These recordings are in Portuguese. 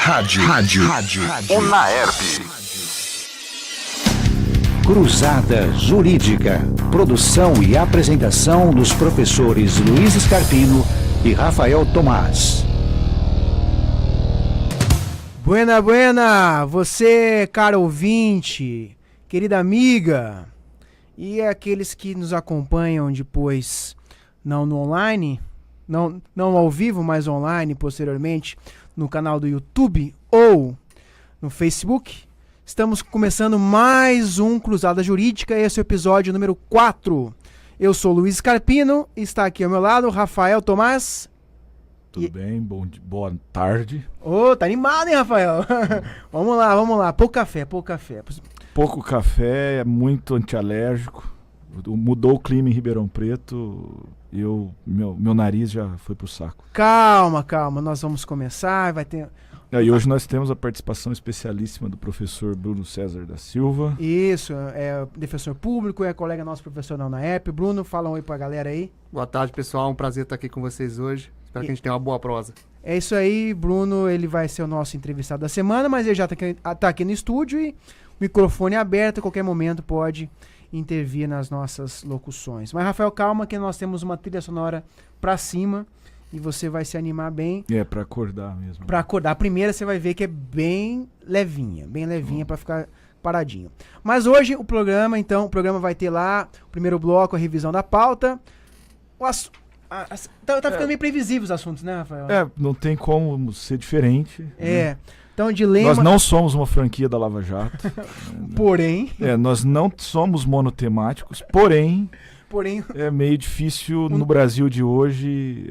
Rádio. Unaerp. Cruzada Jurídica. Produção e apresentação dos professores Luiz Scarpino e Rafael Tomás. Buena, você, caro ouvinte, querida amiga, e aqueles que nos acompanham depois, não no online, não ao vivo, mas online, posteriormente, no canal do YouTube ou no Facebook. Estamos começando mais um Cruzada Jurídica, esse é o episódio número 4. Eu sou Luiz Scarpino e está aqui ao meu lado Rafael Tomás. Tudo bem? Boa tarde. Ô, tá animado, hein, Rafael? Vamos lá. Pouco café. Pouco café, é muito antialérgico. Mudou o clima em Ribeirão Preto e meu nariz já foi pro saco. Calma, nós vamos começar, vai ter... E hoje nós temos a participação especialíssima do professor Bruno César da Silva. Isso, é defensor público, é colega nosso professor na UNAERP. Bruno, fala um oi pra galera aí. Boa tarde, pessoal, um prazer estar aqui com vocês hoje. Espero que a gente tenha uma boa prosa. É isso aí, Bruno, ele vai ser o nosso entrevistado da semana, mas ele já tá aqui no estúdio e o microfone aberto, a qualquer momento pode intervir nas nossas locuções. Mas, Rafael, calma que nós temos uma trilha sonora pra cima e você vai se animar bem. É, pra acordar mesmo. Pra acordar. A primeira você vai ver que é bem levinha pra ficar paradinho. Mas hoje o programa vai ter lá o primeiro bloco, a revisão da pauta. Tá ficando meio previsível os assuntos, né, Rafael? Não tem como ser diferente. Né? Então, dilema... Nós não somos uma franquia da Lava Jato. Porém... nós não somos monotemáticos, porém... É meio difícil no Brasil de hoje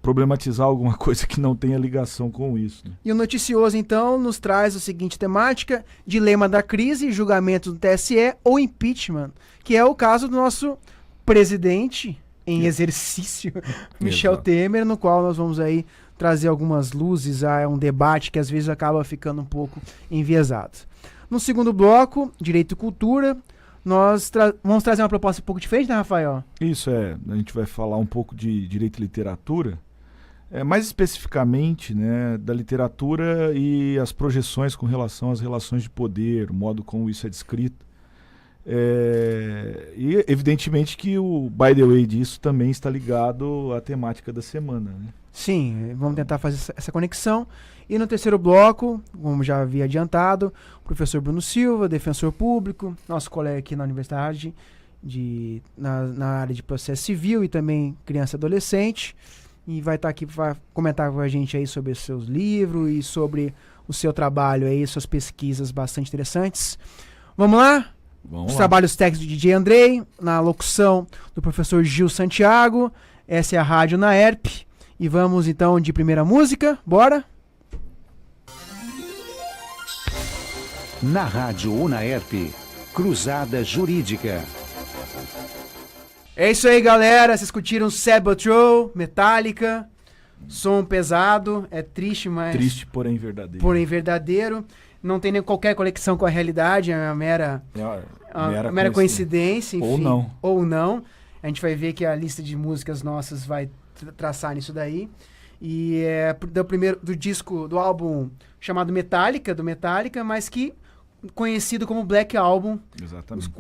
problematizar alguma coisa que não tenha ligação com isso. Né? E o noticioso, então, nos traz a seguinte temática: dilema da crise, julgamento do TSE ou impeachment, que é o caso do nosso presidente em exercício, Michel Temer, no qual nós vamos aí trazer algumas luzes a um debate que às vezes acaba ficando um pouco enviesado. No segundo bloco, Direito e Cultura, nós vamos trazer uma proposta um pouco diferente, né, Rafael? Isso, a gente vai falar um pouco de Direito e Literatura, mais especificamente, né, da literatura e as projeções com relação às relações de poder, o modo como isso é descrito. E evidentemente que o by the way disso também está ligado à temática da semana, né? Sim, vamos tentar fazer essa conexão. E no terceiro bloco, como já havia adiantado, o professor Bruno Silva, defensor público, nosso colega aqui na Universidade na área de processo civil e também criança e adolescente, e vai estar aqui para comentar com a gente aí sobre os seus livros e sobre o seu trabalho aí, suas pesquisas bastante interessantes. Vamos lá? Os trabalhos técnicos de DJ Andrei, na locução do professor Gil Santiago. Essa é a Rádio UNAERP. E vamos então de primeira música, bora? Na Rádio UNAERP, Cruzada Jurídica. É isso aí, galera. Vocês curtiram Sabaton, Metallica, som pesado, é triste, mas... Triste, porém verdadeiro. Não tem nem qualquer conexão com a realidade, é uma mera coincidência, enfim. Ou não. A gente vai ver que a lista de músicas nossas vai traçar nisso daí. E é do disco, do álbum chamado Metallica, mas que conhecido como Black Album. Exatamente.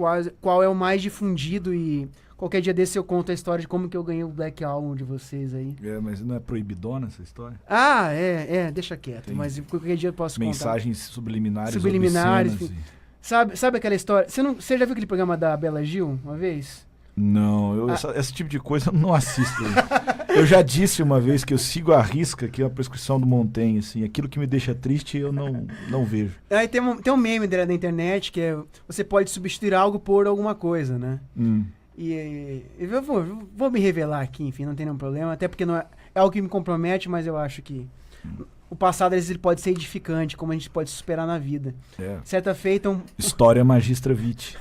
Qual é o mais difundido, e qualquer dia desse eu conto a história de como que eu ganhei o Black Album de vocês aí. Mas não é proibidona essa história? Deixa quieto, mas qualquer dia eu posso mensagens contar. Subliminares, enfim. Sabe aquela história? Você já viu aquele programa da Bela Gil uma vez? Não, esse tipo de coisa eu não assisto. Eu já disse uma vez que eu sigo a risca, que é a prescrição do Montaigne, assim, aquilo que me deixa triste eu não vejo. Aí tem um meme da internet que é: você pode substituir algo por alguma coisa, né? E eu vou me revelar aqui, enfim, não tem nenhum problema, até porque não é algo que me compromete, mas eu acho que o passado, às vezes, ele pode ser edificante, como a gente pode superar na vida. Certa feita... História magistra vitae.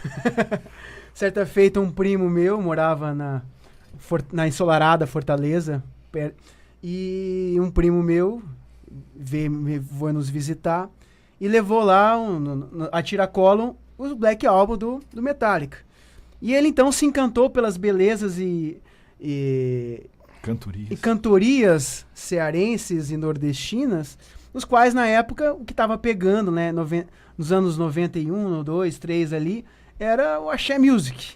Certa feita, um primo meu morava na ensolarada Fortaleza, e um primo meu foi nos visitar e levou lá a tiracolo o Black Album do Metallica. E ele então se encantou pelas belezas e Cantorias. e cantorias cearenses e nordestinas, nos quais, na época, o que estava pegando, né, nos anos 91, 2, 3 ali, era o Axé Music.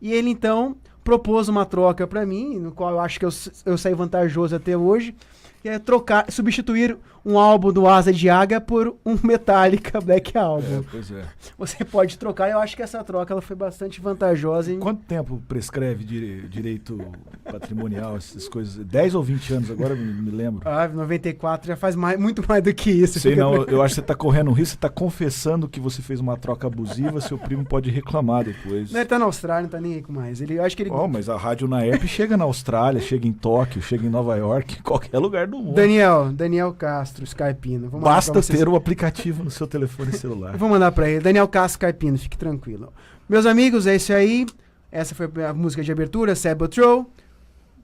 E ele, então, propôs uma troca para mim, no qual eu acho que eu saí vantajoso até hoje, que é substituir um álbum do Asa de Águia por um Metallica Black Album. Pois é. Você pode trocar, eu acho que essa troca ela foi bastante vantajosa. Quanto tempo prescreve direito patrimonial, essas coisas? 10 ou 20 anos, agora me lembro. 94 já faz muito mais do que isso. Sei não, eu acho que você tá correndo um risco, você tá confessando que você fez uma troca abusiva, seu primo pode reclamar depois. Não, ele tá na Austrália, não tá nem aí com mais. Eu acho que ele... Mas a rádio Unaerp chega na Austrália, chega em Tóquio, chega em Nova York, em qualquer lugar do mundo. Daniel Castro, Skypino. Basta ter o aplicativo no seu telefone celular. Eu vou mandar pra ele. Daniel Castro, Skypino, fique tranquilo. Meus amigos, é isso aí. Essa foi a música de abertura, Saboteur.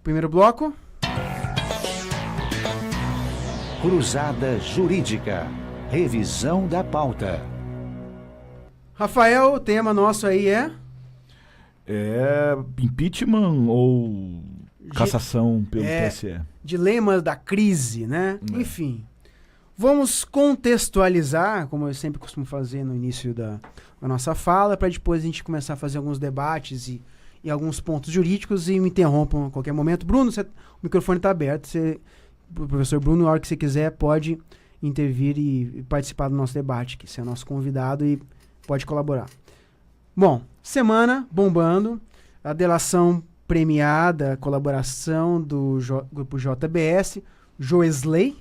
Primeiro bloco. Cruzada Jurídica. Revisão da pauta. Rafael, o tema nosso aí é... É impeachment ou cassação pelo TSE? Dilemas da crise, né? Enfim, vamos contextualizar, como eu sempre costumo fazer no início da nossa fala, para depois a gente começar a fazer alguns debates e alguns pontos jurídicos e me interrompam a qualquer momento. Bruno, o microfone está aberto. O professor Bruno, na hora que você quiser, pode intervir e participar do nosso debate, que você é nosso convidado e pode colaborar. Bom, semana bombando, a delação premiada, colaboração do grupo JBS, Joesley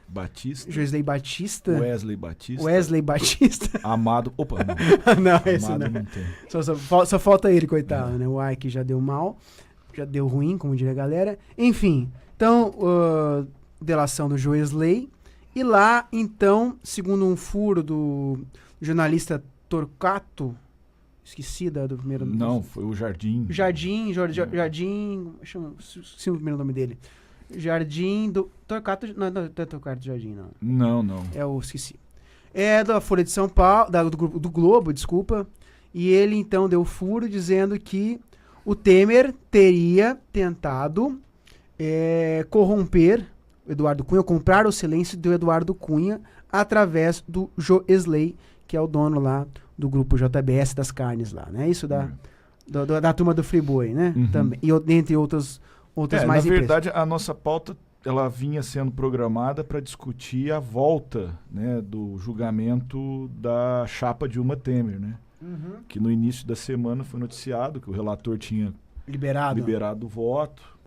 Batista. Wesley Batista. Amado. Opa, não. Não, esse Amado não. não tem. Só falta ele, coitado, né? O Ike já deu mal, já deu ruim, como diria a galera. Enfim, então, delação do Joesley. E lá, então, segundo um furo do jornalista Torquato, esqueci do primeiro nome. Não, foi o Jardim. Jardim, esqueci o primeiro nome dele. Jardim do Torquato, não é Torquato Jardim, não. Não. Esqueci. É da Folha de São Paulo, do Globo, desculpa. E ele, então, deu furo dizendo que o Temer teria tentado corromper o Eduardo Cunha, comprar o silêncio do Eduardo Cunha através do Joesley, que é o dono lá do grupo JBS das carnes lá, né? Isso da turma do Friboi, né? Uhum. Também. E entre outras mais na empresas. verdade, a nossa pauta ela vinha sendo programada para discutir a volta, né, do julgamento da chapa Dilma Temer, né? Uhum. Que no início da semana foi noticiado que o relator tinha liberado o voto,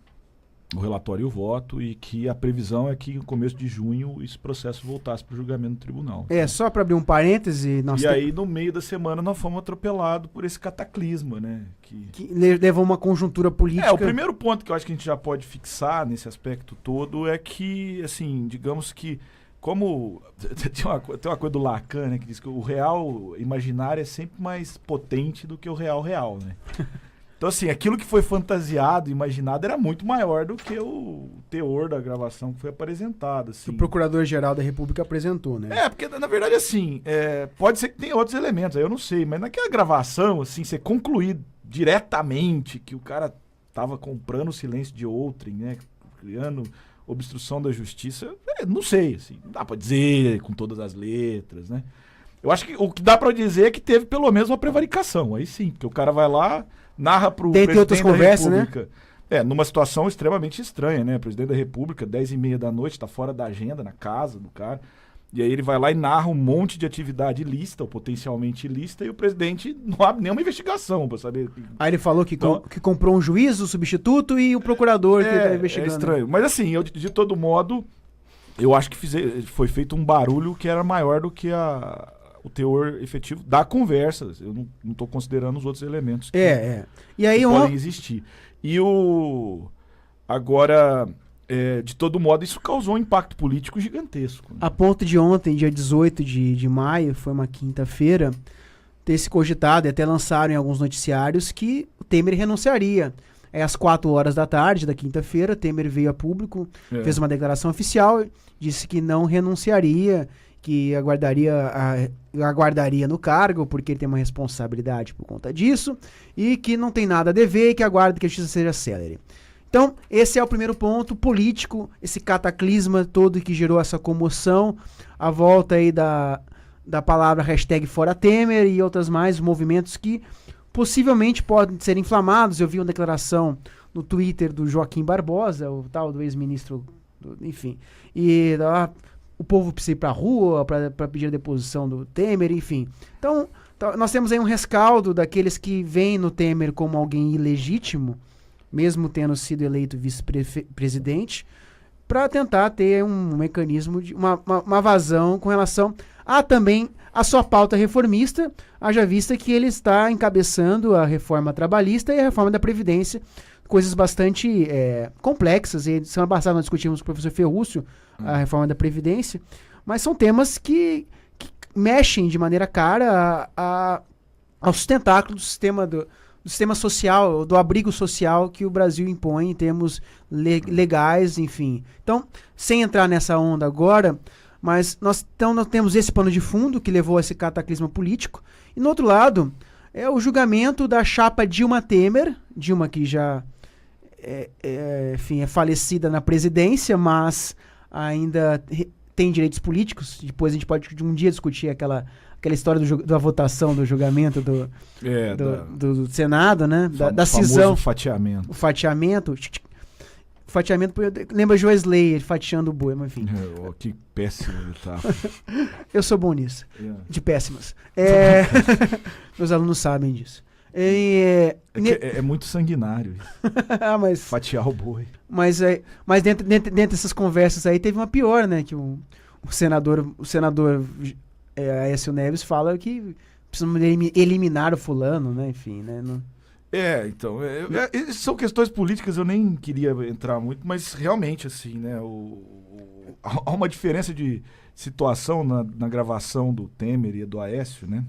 o relatório e o voto, e que a previsão é que no começo de junho esse processo voltasse para o julgamento no tribunal. Só para abrir um parêntese... Aí, no meio da semana, nós fomos atropelados por esse cataclisma, né? Que levou uma conjuntura política... O primeiro ponto que eu acho que a gente já pode fixar nesse aspecto todo é que, assim, digamos que, como... Tem uma coisa do Lacan, né? Que diz que o real imaginário é sempre mais potente do que o real, né? Então, assim, aquilo que foi fantasiado, imaginado, era muito maior do que o teor da gravação que foi apresentado. Assim. Que o Procurador-Geral da República apresentou, né? Porque, na verdade, assim, pode ser que tenha outros elementos, aí eu não sei, mas naquela gravação, assim, você concluir diretamente que o cara tava comprando o silêncio de outrem, né, criando obstrução da justiça, não sei, assim, não dá pra dizer com todas as letras, né? Eu acho que o que dá pra dizer é que teve pelo menos uma prevaricação, aí sim, porque o cara vai lá, narra pro presidente outras conversas, da República, numa situação extremamente estranha, né? O presidente da República, 10h30 da noite, tá fora da agenda, na casa do cara, e aí ele vai lá e narra um monte de atividade ilícita, ou potencialmente ilícita, e o presidente não abre nenhuma investigação pra saber. Aí ele falou que comprou um juiz, o substituto, e o procurador que tá investigando. É estranho, mas assim, de todo modo, eu acho que foi feito um barulho que era maior do que o teor efetivo da conversa. Eu não estou considerando os outros elementos que, E aí, que podem existir. E agora, de todo modo, isso causou um impacto político gigantesco. Né? A ponto de ontem, dia 18 de maio, foi uma quinta-feira, ter se cogitado e até lançaram em alguns noticiários que o Temer renunciaria. Às 4h da tarde da quinta-feira, Temer veio a público, fez uma declaração oficial, disse que não renunciaria que aguardaria no cargo, porque ele tem uma responsabilidade por conta disso, e que não tem nada a dever e que aguarda que a justiça seja célere. Então, esse é o primeiro ponto político, esse cataclisma todo que gerou essa comoção, a volta aí da palavra #ForaTemer e outras mais movimentos que possivelmente podem ser inflamados. Eu vi uma declaração no Twitter do Joaquim Barbosa, o tal do ex-ministro, enfim, e o povo precisa ir pra rua para pedir a deposição do Temer, enfim. Então, nós temos aí um rescaldo daqueles que veem no Temer como alguém ilegítimo, mesmo tendo sido eleito vice-presidente, para tentar ter um mecanismo de uma vazão com relação também a sua pauta reformista, haja vista que ele está encabeçando a reforma trabalhista e a reforma da Previdência, coisas bastante complexas. E semana passada nós discutimos com o professor Ferrúcio a reforma da Previdência, mas são temas que mexem de maneira cara ao sustentáculo do sistema social, do abrigo social que o Brasil impõe em termos legais, enfim. Então, sem entrar nessa onda agora, mas nós temos esse pano de fundo que levou a esse cataclisma político, e no outro lado é o julgamento da chapa Dilma Temer, Dilma que já enfim, é falecida na presidência, mas ainda tem direitos políticos. Depois a gente pode um dia discutir aquela história da votação, do julgamento do Senado, né? Da cisão. Fatiamento. O fatiamento. O fatiamento lembra Joesley, ele fatiando o boi, mas enfim. Que péssimo ele tá. Eu sou bom nisso. De péssimas. Meus alunos sabem disso. É muito sanguinário isso. Fatiar o boi. Mas dentro dessas conversas aí teve uma pior, né? Que o senador Aécio Neves fala que precisam eliminar o fulano, né? Enfim, né? Então, são questões políticas, eu nem queria entrar muito, mas realmente, assim, né? Há uma diferença de situação na gravação do Temer e do Aécio, né?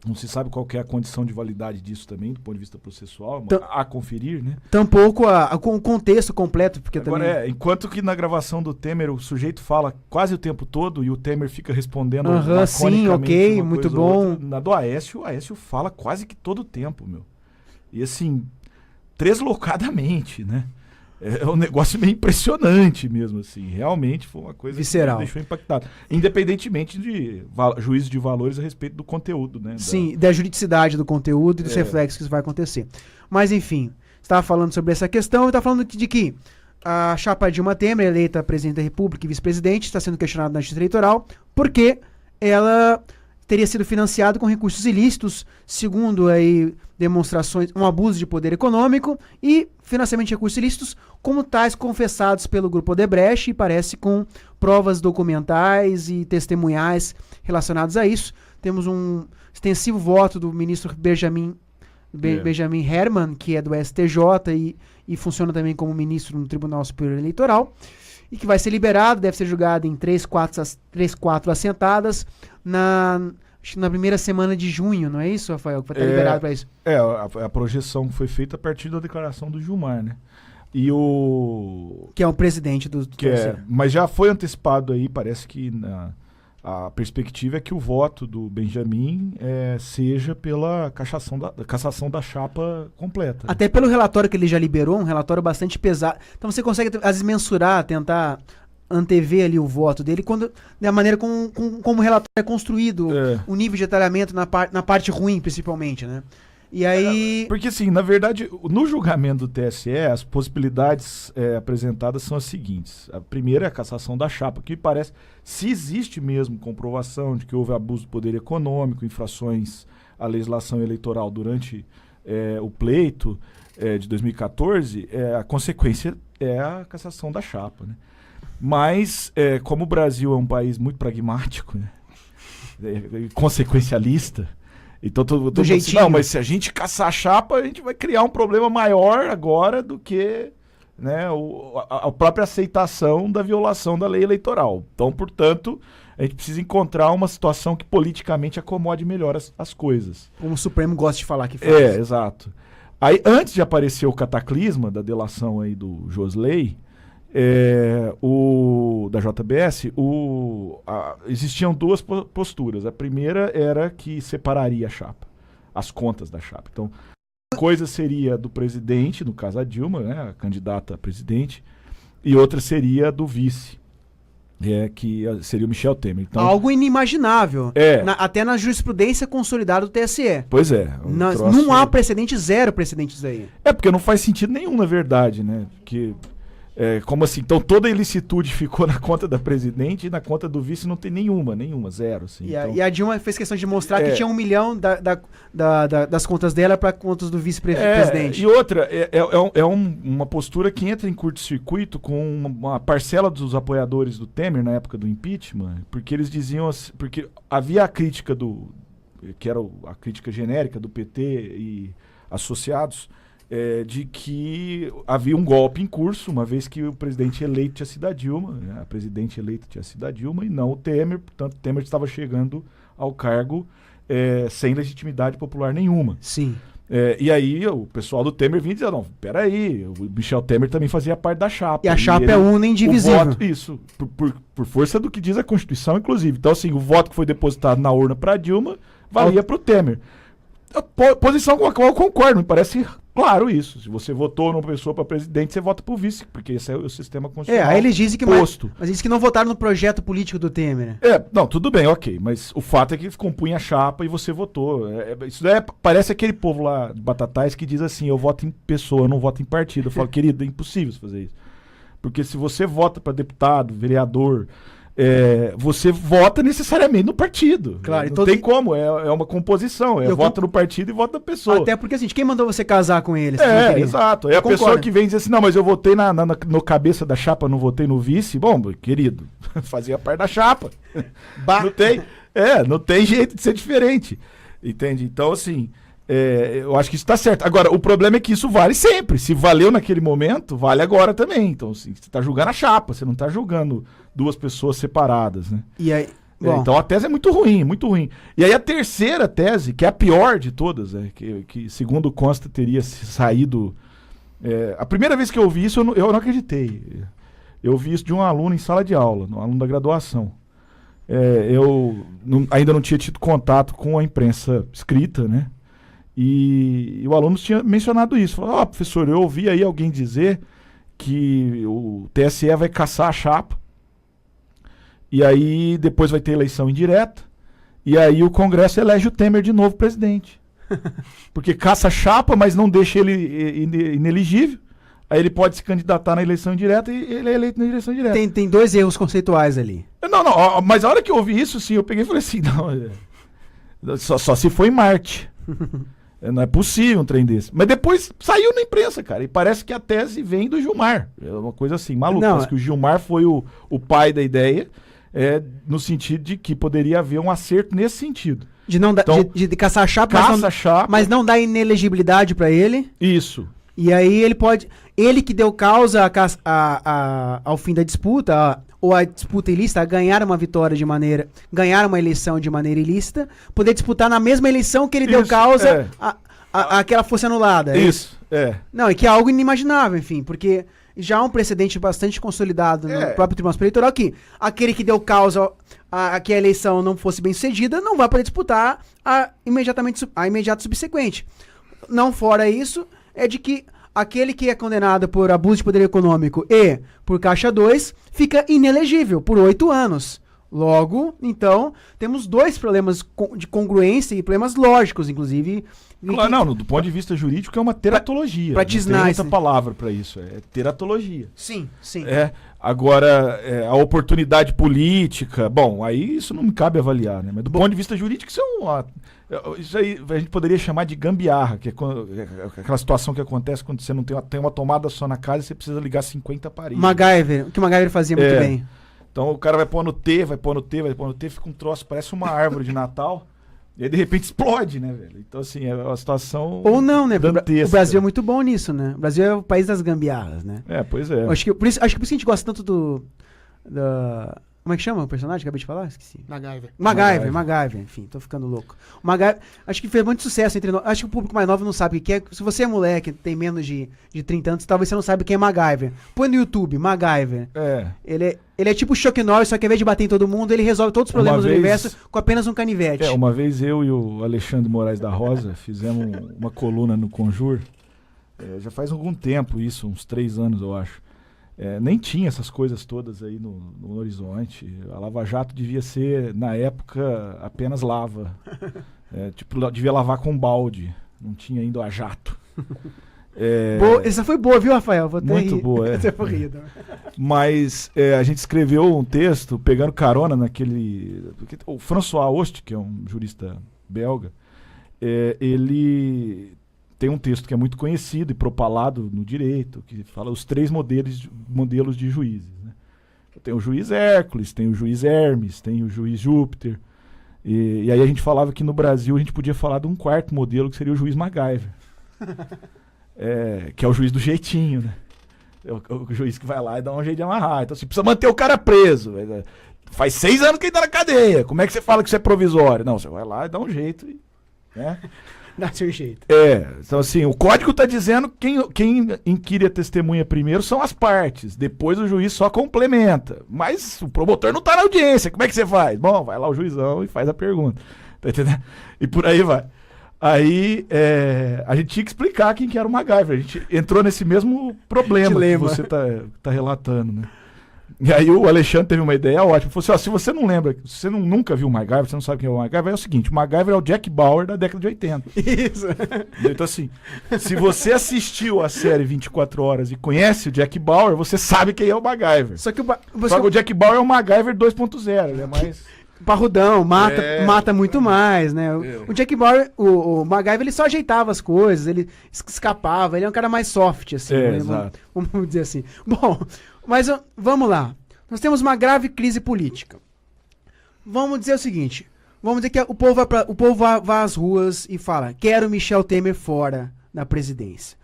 Não se sabe qual que é a condição de validade disso também, do ponto de vista processual, a conferir, né? Tampouco o contexto completo, porque agora, também... enquanto que na gravação do Temer o sujeito fala quase o tempo todo e o Temer fica respondendo sim, ok, muito bom. Na do Aécio, o Aécio fala quase que todo o tempo, meu. E assim, treslocadamente, né? É um negócio meio impressionante mesmo, assim. Realmente foi uma coisa visceral, que me deixou impactado. Independentemente de juízo de valores a respeito do conteúdo, né? Sim, da juridicidade do conteúdo e dos reflexos que isso vai acontecer. Mas, enfim, você estava falando sobre essa questão e está falando de que a chapa Dilma Temer, eleita presidente da República e vice-presidente, está sendo questionada na Justiça Eleitoral porque ela teria sido financiada com recursos ilícitos, segundo aí demonstrações, um abuso de poder econômico e financiamento de recursos ilícitos, como tais confessados pelo Grupo Odebrecht, e parece com provas documentais e testemunhais relacionados a isso. Temos um extensivo voto do ministro Benjamin Herman, que é do STJ e funciona também como ministro no Tribunal Superior Eleitoral, e que vai ser liberado, deve ser julgado em 3, 4 assentadas acho que na primeira semana de junho, não é isso, Rafael? Que vai estar liberado para isso. A projeção foi feita a partir da declaração do Gilmar, né? Que é o presidente do TSE. Mas já foi antecipado aí, parece que a perspectiva é que o voto do Benjamin seja pela cassação da chapa completa. Até pelo relatório que ele já liberou, um relatório bastante pesado. Então você consegue, às vezes, mensurar, tentar antever ali o voto dele, da maneira como o relatório é construído, o nível de detalhamento na parte ruim, principalmente, né? E aí... Porque, assim, na verdade, no julgamento do TSE, as possibilidades apresentadas são as seguintes. A primeira é a cassação da chapa, que parece, se existe mesmo comprovação de que houve abuso do poder econômico, infrações à legislação eleitoral durante o pleito de 2014, a consequência é a cassação da chapa, né? Mas, como o Brasil é um país muito pragmático, né? Consequencialista, então todo assim, não, mas se a gente caçar a chapa, a gente vai criar um problema maior agora do que, né, a própria aceitação da violação da lei eleitoral. Então, portanto, a gente precisa encontrar uma situação que politicamente acomode melhor as coisas. Como o Supremo gosta de falar que faz. Exato. Aí, antes de aparecer o cataclisma da delação aí do Joesley, da JBS, existiam duas posturas. A primeira era que separaria a chapa, as contas da chapa. Então, uma coisa seria do presidente, no caso a Dilma, né, a candidata a presidente, e outra seria do vice, que seria o Michel Temer. Então, Algo inimaginável. É. Até na jurisprudência consolidada do TSE. pois é. Não há precedente, zero precedentes aí. Porque não faz sentido nenhum, na verdade, né? Porque, como assim? Então toda a ilicitude ficou na conta da presidente e na conta do vice não tem nenhuma, zero. Assim. Então, E a Dilma fez questão de mostrar que tinha 1 milhão das contas dela para contas do vice-presidente. E outra, uma postura que entra em curto-circuito com uma parcela dos apoiadores do Temer na época do impeachment, porque eles diziam assim, porque havia a crítica que era a crítica genérica do PT e associados, de que havia um golpe em curso, uma vez que o presidente eleito tinha sido a Dilma, né, a presidente eleita tinha sido a Dilma e não o Temer, portanto o Temer estava chegando ao cargo sem legitimidade popular nenhuma. Sim. E aí o pessoal do Temer vinha dizer, não, peraí, o Michel Temer também fazia parte da chapa. E a chapa é una e indivisível. Isso, por força do que diz a Constituição, inclusive. Então assim, o voto que foi depositado na urna para a Dilma valia para o Temer. Posição com a qual eu concordo, me parece claro isso. Se você votou numa pessoa para presidente, você vota para o vice, porque esse é o sistema constitucional. Aí eles dizem que posto. Mas eles que não votaram no projeto político do Temer. Não, tudo bem, ok. Mas o fato é que compunha a chapa e você votou. Isso parece aquele povo lá de Batatais que diz assim, eu voto em pessoa, eu não voto em partido. Eu falo, querido, é impossível você fazer isso. Porque se você vota para deputado, vereador, você vota necessariamente no partido. Claro, não tem como, é uma composição. Vota no partido e vota na pessoa. Até porque, assim, quem mandou você casar com ele? Exato. É a pessoa que vem dizer assim, não, mas eu votei no cabeça da chapa, não votei no vice. Bom, querido, fazia parte da chapa. Não tem jeito de ser diferente. Entende? Então, assim, eu acho que isso está certo. Agora, o problema é que isso vale sempre. Se valeu naquele momento, vale agora também. Então, assim, você está julgando a chapa, você não está julgando duas pessoas separadas, né? E aí, então a tese é muito ruim, muito ruim. E aí a terceira tese, que é a pior de todas, que segundo consta teria saído... a primeira vez que eu ouvi isso, eu não acreditei. Eu ouvi isso de um aluno em sala de aula, um aluno da graduação. Eu ainda não tinha tido contato com a imprensa escrita, né? E o aluno tinha mencionado isso. Falou, professor, eu ouvi aí alguém dizer que o TSE vai caçar a chapa, e aí depois vai ter eleição indireta, e aí o Congresso elege o Temer de novo presidente. Porque caça a chapa, mas não deixa ele inelegível. Aí ele pode se candidatar na eleição indireta e ele é eleito na eleição indireta. Tem dois erros conceituais ali. Não, mas a hora que eu ouvi isso, sim, eu peguei e falei assim, só se for em Marte. Não é possível um trem desse. Mas depois saiu na imprensa, cara. E parece que a tese vem do Gilmar. É uma coisa assim, maluca. Parece que o Gilmar foi o pai da ideia, no sentido de que poderia haver um acerto nesse sentido. De caçar a chapa, mas não dar inelegibilidade pra ele. Isso. E aí ele que deu causa ao fim da disputa, ou a disputa ilícita, a ganhar uma eleição de maneira ilícita, poder disputar na mesma eleição que ele deu causa a que ela fosse anulada. Isso, Não, e que é algo inimaginável, enfim, porque já há um precedente bastante consolidado no próprio Tribunal Superior Eleitoral que aquele que deu causa a que a eleição não fosse bem sucedida não vai poder disputar a imediato subsequente. Não fora isso, é de que aquele que é condenado por abuso de poder econômico e por Caixa 2 fica inelegível por 8 anos. Logo, então, temos dois problemas de congruência e problemas lógicos, inclusive. Claro, do ponto de vista jurídico é uma teratologia. Não tem outra palavra para isso, é teratologia. Sim. Agora, a oportunidade política, bom, aí isso não me cabe avaliar, né? Mas do ponto de vista jurídico, isso aí a gente poderia chamar de gambiarra, que é aquela situação que acontece quando você não tem uma tomada só na casa e você precisa ligar 50 aparelhos. O que o MacGyver fazia muito bem. Então o cara vai pôr no T, fica um troço, parece uma árvore de Natal, e aí de repente explode, né, velho? Então assim, é uma situação ou não, né? dantesca. O Brasil é muito bom nisso, né? O Brasil é o país das gambiarras, né? Pois é. Acho que por isso que a gente gosta tanto Como é que chama o personagem? Acabei de falar? Esqueci. MacGyver. Enfim, tô ficando louco. O MacGyver, acho que fez muito sucesso entre nós. Acho que o público mais novo não sabe o que é. Se você é moleque, tem menos de 30 anos, talvez você não saiba quem é MacGyver. Põe no YouTube, MacGyver. Ele é tipo o Chuck Norris, só que ao invés de bater em todo mundo, ele resolve todos os problemas do universo com apenas um canivete. Uma vez eu e o Alexandre Moraes da Rosa fizemos uma coluna no Conjur. Já faz algum tempo isso, uns 3 anos, eu acho. Nem tinha essas coisas todas aí no horizonte. A Lava Jato devia ser, na época, apenas lava. Devia lavar com balde. Não tinha ainda a jato. Essa foi boa, viu, Rafael? Vou até muito rir. boa, Essa foi rido. Mas a gente escreveu um texto pegando carona naquele... O François Host, que é um jurista belga, ele... Tem um texto que é muito conhecido e propalado no direito, que fala os 3 modelos de juízes. Né? Tem o juiz Hércules, tem o juiz Hermes, tem o juiz Júpiter. E aí a gente falava que no Brasil a gente podia falar de um 4º modelo, que seria o juiz MacGyver. Que é o juiz do jeitinho, né? O juiz que vai lá e dá um jeito de amarrar. Então, assim, precisa manter o cara preso. Faz 6 anos que ele tá na cadeia. Como é que você fala que isso é provisório? Não, você vai lá e dá um jeito. Né? Dá seu jeito. Então assim, o código está dizendo que quem inquire a testemunha primeiro são as partes, depois o juiz só complementa. Mas o promotor não está na audiência, como é que você faz? Bom, vai lá o juizão e faz a pergunta. Tá entendendo? E por aí vai. Aí a gente tinha que explicar quem que era o MacGyver. A gente entrou nesse mesmo problema que você tá relatando, né? E aí o Alexandre teve uma ideia ótima. Falou assim, se você não lembra, se você nunca viu o MacGyver, você não sabe quem é o MacGyver, é o seguinte, o MacGyver é o Jack Bauer da década de 80. Isso. Então assim, se você assistiu a série 24 Horas e conhece o Jack Bauer, você sabe quem é o MacGyver. Só que o Jack Bauer é o MacGyver 2.0, ele é mais... Parrudão, mata muito mais, né? O Jack Bauer, o MacGyver, ele só ajeitava as coisas, ele escapava, ele é um cara mais soft, assim. Né? Exato. Vamos dizer assim. Bom, mas vamos lá. Nós temos uma grave crise política. Vamos dizer o seguinte, vamos dizer que o povo vai às ruas e fala, quero Michel Temer fora da presidência.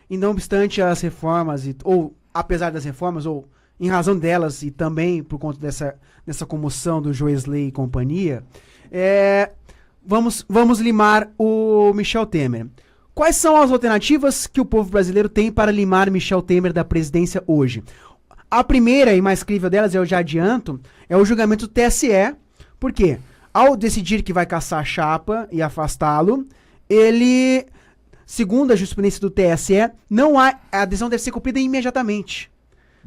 E não obstante as reformas, ou apesar das reformas, ou em razão delas e também por conta dessa comoção do Joesley e companhia, vamos limar o Michel Temer. Quais são as alternativas que o povo brasileiro tem para limar Michel Temer da presidência hoje? A primeira e mais crível delas, eu já adianto, é o julgamento do TSE. Por quê? Ao decidir que vai caçar a chapa e afastá-lo, ele, segundo a jurisprudência do TSE, a decisão deve ser cumprida imediatamente.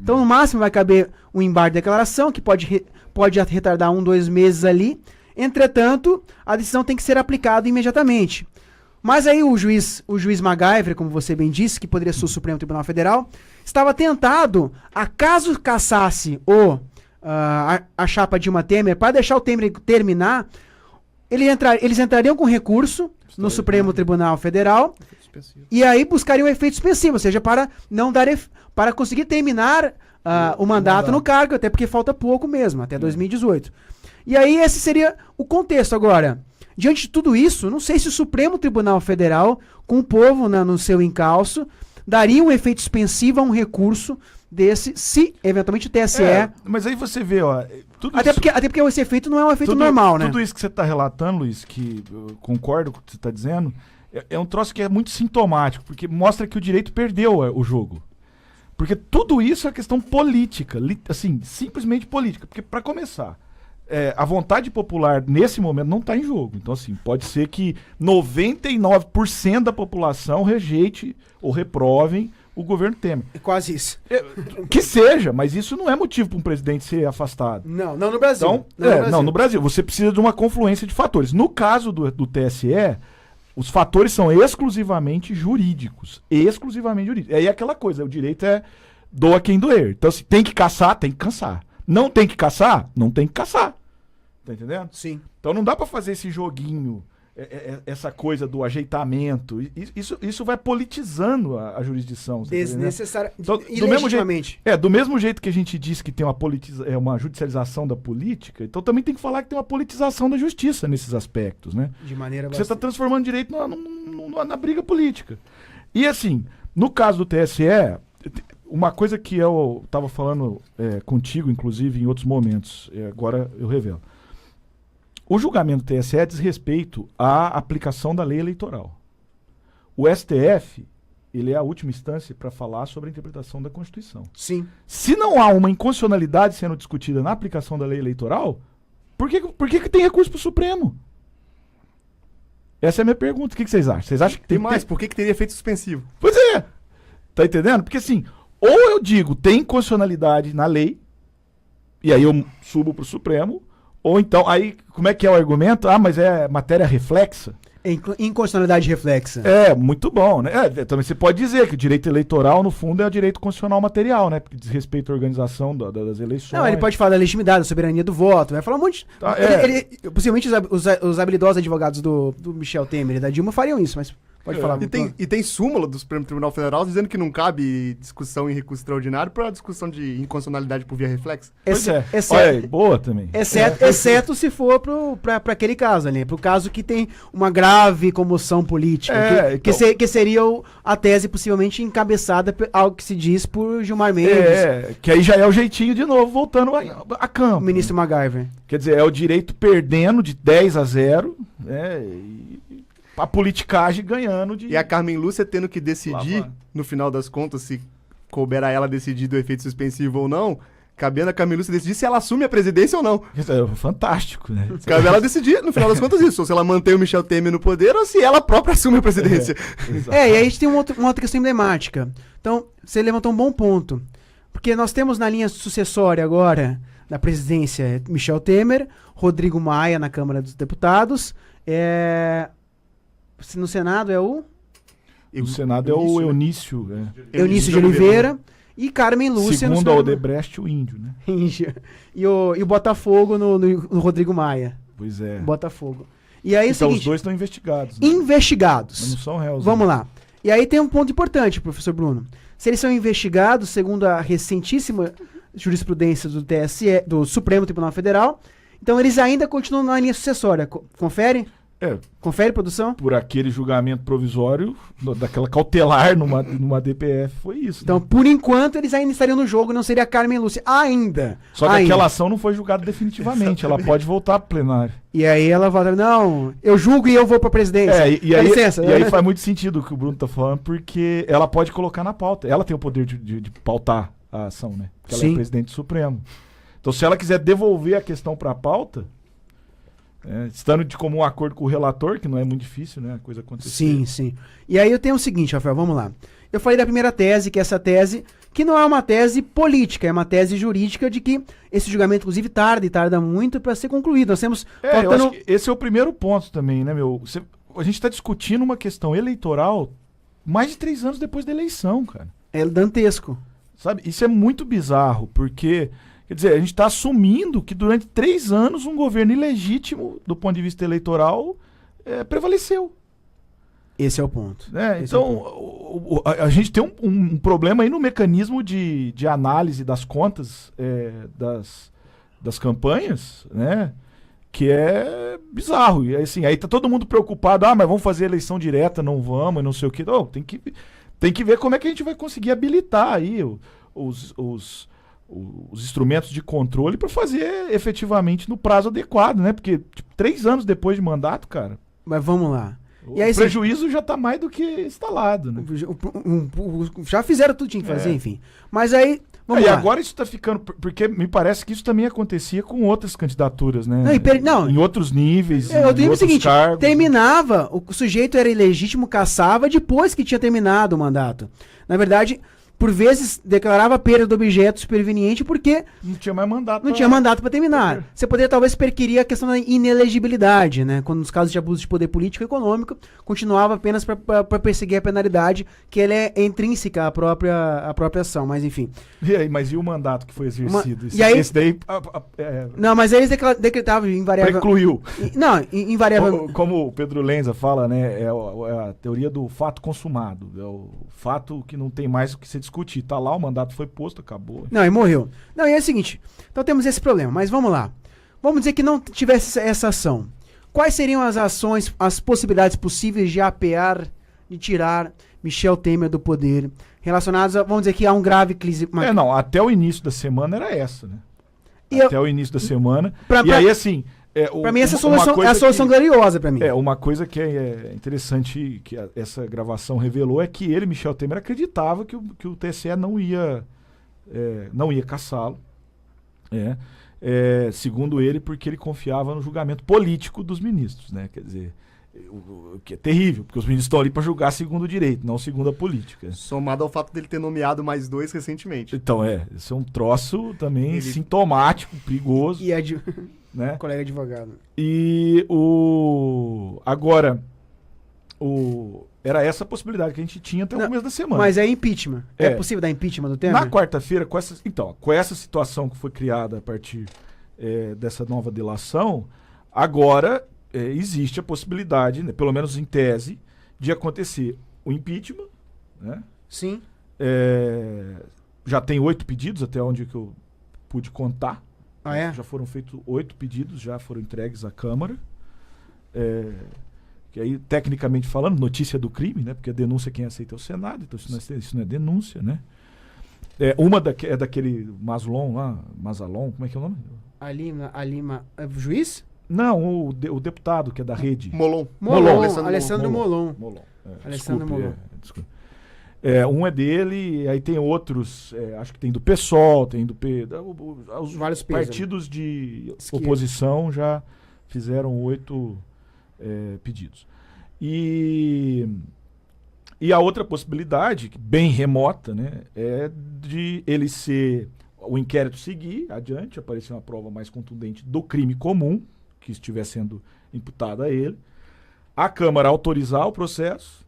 Então, no máximo, vai caber um embargo de declaração, que pode retardar 1-2 meses ali. Entretanto, a decisão tem que ser aplicada imediatamente. Mas aí o juiz MacGyver, como você bem disse, que poderia ser o Supremo Tribunal Federal, estava tentado, caso caçasse a chapa Dilma Temer, para deixar o Temer terminar, eles entrariam com recurso no Supremo Tribunal Federal e aí buscariam um efeito suspensivo, ou seja, para não dar para conseguir terminar o mandato no cargo, até porque falta pouco mesmo, até 2018. E aí esse seria o contexto. Agora, diante de tudo isso, não sei se o Supremo Tribunal Federal, com o povo no seu encalço, daria um efeito suspensivo a um recurso desse, se eventualmente o TSE... mas aí você vê, até porque esse efeito não é um efeito normal, né? Tudo isso que você está relatando, Luiz, que eu concordo com o que você está dizendo, é um troço que é muito sintomático, porque mostra que o direito perdeu o jogo. Porque tudo isso é questão política, assim, simplesmente política. Porque, para começar, a vontade popular nesse momento não está em jogo. Então, assim, pode ser que 99% da população rejeite ou reprovem o governo Temer. É quase isso. Que seja, mas isso não é motivo para um presidente ser afastado. Não no Brasil. Então, no Brasil. Você precisa de uma confluência de fatores. No caso do TSE, os fatores são exclusivamente jurídicos. Exclusivamente jurídicos. Aí é aquela coisa, o direito doa quem doer. Então, se tem que caçar, tem que caçar. Não tem que caçar? Não tem que caçar. Tá entendendo? Sim. Então não dá pra fazer esse joguinho, essa coisa do ajeitamento. Isso vai politizando a jurisdição. Desnecessário. Então, do mesmo jeito que a gente diz que tem uma judicialização da política, então também tem que falar que tem uma politização da justiça nesses aspectos, né? De maneira Você está transformando o direito na briga política. E assim, no caso do TSE, uma coisa que eu estava falando contigo, inclusive, em outros momentos, agora eu revelo. O julgamento do TSE é desrespeito à aplicação da lei eleitoral. O STF, ele é a última instância para falar sobre a interpretação da Constituição. Sim. Se não há uma inconstitucionalidade sendo discutida na aplicação da lei eleitoral, por que tem recurso para o Supremo? Essa é a minha pergunta. O que vocês acham? Vocês acham que Tem mais, por que teria efeito suspensivo? Pois é. Tá entendendo? Porque assim, ou eu digo tem inconstitucionalidade na lei, e aí eu subo pro Supremo, ou então, aí, como é que é o argumento? Ah, mas é matéria reflexa? Inconstitucionalidade reflexa. É, muito bom, né? Também você pode dizer que o direito eleitoral, no fundo, é o direito constitucional material, né? Porque diz respeito à organização das eleições. Não, ele pode falar da legitimidade, da soberania do voto, vai falar um monte de... Tá, possivelmente os habilidosos advogados do Michel Temer e da Dilma fariam isso, mas pode falar. E tem súmula do Supremo Tribunal Federal dizendo que não cabe discussão em recurso extraordinário para discussão de inconstitucionalidade por via reflexa. Pois Olha aí, boa também. Exceto se for pra aquele caso ali, pro caso que tem uma grave comoção política, que seria a tese possivelmente encabeçada algo que se diz por Gilmar Mendes. Que aí já é o jeitinho de novo, voltando a campo. O ministro MacGyver. Quer dizer, é o direito perdendo de 10-0, né? E a politicagem ganhando de... E a Carmen Lúcia tendo que decidir, no final das contas, se couber a ela decidir do efeito suspensivo ou não, cabendo a Carmen Lúcia decidir se ela assume a presidência ou não. Isso é fantástico, né? Cabe ela decidir, no final das contas, isso. Ou se ela mantém o Michel Temer no poder, ou se ela própria assume a presidência. E aí a gente tem uma outra questão emblemática. Então, você levantou um bom ponto. Porque nós temos na linha sucessória agora, da presidência, Michel Temer, Rodrigo Maia na Câmara dos Deputados, no Senado é o... No Senado é o Eunício. Eunício de Oliveira e Carmen Lúcia. Segundo a Odebrecht, o índio, né? E o Botafogo no Rodrigo Maia. Pois é. Botafogo. E aí então seguinte, os dois estão investigados. Né? Investigados. Mas não são réus. Vamos lá. E aí tem um ponto importante, professor Bruno. Se eles são investigados, segundo a recentíssima jurisprudência do TSE, do Supremo Tribunal Federal, então eles ainda continuam na linha sucessória. Confere? Confere, produção? Por aquele julgamento provisório, daquela cautelar numa DPF, foi isso. Então, né? por enquanto, eles ainda estariam no jogo, não seria a Carmen Lúcia. Ainda. Só que aquela ação não foi julgada definitivamente, ela pode voltar pro plenário. E aí ela volta, não, eu julgo e eu vou pra presidência. Dá licença. E aí faz muito sentido o que o Bruno tá falando, porque ela pode colocar na pauta. Ela tem o poder de pautar a ação, né? Porque ela é presidente do Supremo. Então, se ela quiser devolver a questão pra pauta... estando de comum acordo com o relator, que não é muito difícil, né, a coisa acontecer. Sim. E aí eu tenho o seguinte, Rafael, vamos lá. Eu falei da primeira tese, que é essa tese, que não é uma tese política, é uma tese jurídica de que esse julgamento, inclusive, tarda muito para ser concluído. Nós temos... eu acho que esse é o primeiro ponto também, né, meu? A gente está discutindo uma questão eleitoral mais de 3 anos depois da eleição, cara. É dantesco. Sabe? Isso é muito bizarro, porque... Quer dizer, a gente está assumindo que durante 3 anos um governo ilegítimo, do ponto de vista eleitoral, prevaleceu. Esse é o ponto. Então, a gente tem um problema aí no mecanismo de análise das contas das campanhas, né? Que é bizarro. E assim, aí tá todo mundo preocupado, mas vamos fazer eleição direta, não vamos, e não sei o quê. Não, tem que ver como é que a gente vai conseguir habilitar aí os instrumentos de controle para fazer efetivamente no prazo adequado, né? Porque 3 anos depois de mandato, cara... Mas vamos lá. E aí, o prejuízo já tá mais do que instalado, né? Já fizeram tudo que tinha que fazer, enfim. Mas aí, vamos lá. E agora isso tá ficando... Porque me parece que isso também acontecia com outras candidaturas, né? Não, em outros níveis, eu digo o seguinte, cargos. Terminava, o sujeito era ilegítimo, caçava depois que tinha terminado o mandato. Na verdade... Por vezes, declarava perda do objeto superveniente porque... Não tinha mais mandato. Não tinha mandato para terminar. Você poderia, talvez, perquirir a questão da inelegibilidade, né? Quando, nos casos de abuso de poder político e econômico, continuava apenas para perseguir a penalidade, que ela é intrínseca à própria ação, mas enfim. E aí, mas e o mandato que foi exercido? Esse daí... Não, mas eles decretavam invariável... Precluiu. Não, invariável... Como o Pedro Lenza fala, né? É a teoria do fato consumado. É o fato que não tem mais o que ser discutir. Tá lá, o mandato foi posto, acabou. Não, e morreu. Não, e é o seguinte, então temos esse problema, mas vamos lá. Vamos dizer que não tivesse essa ação. Quais seriam as ações, as possibilidades possíveis de apear de tirar Michel Temer do poder, relacionados, vamos dizer que há um grave crise... Não, até o início da semana era essa, né? E até o início da semana. E aí, assim... Pra mim, essa solução é a solução gloriosa pra mim. Uma coisa que é interessante que essa gravação revelou é que ele, Michel Temer, acreditava que o TSE não ia caçá-lo. Segundo ele, porque ele confiava no julgamento político dos ministros, né? Quer dizer, o que é terrível, porque os ministros estão ali para julgar segundo o direito, não segundo a política. Somado ao fato dele ter nomeado mais 2 recentemente. Então, isso é um troço também sintomático, perigoso. E né? Colega advogado. E agora, era essa a possibilidade que a gente tinha até o começo da semana. Mas é impeachment. É possível dar impeachment do Temer? Na quarta-feira, com essa situação que foi criada a partir dessa nova delação, agora existe a possibilidade, né, pelo menos em tese, de acontecer o impeachment, né? Sim. Já tem 8 pedidos, até onde que eu pude contar. Já foram feitos 8 pedidos, já foram entregues à Câmara. Que aí, tecnicamente falando, notícia do crime, né? Porque a denúncia quem aceita é o Senado, então isso não é denúncia, né? Uma é daquele Maslon lá, Mazalon, como é que é o nome? Alima, juiz? Não, o deputado que é da rede. Molon. Alessandro Molon. Alessandro Molon. Desculpa. Um é dele, aí tem outros, acho que tem do PSOL, tem do os vários partidos de oposição já fizeram 8 pedidos. E a outra possibilidade, bem remota, né, é de o inquérito seguir adiante, aparecer uma prova mais contundente do crime comum que estiver sendo imputado a ele, a Câmara autorizar o processo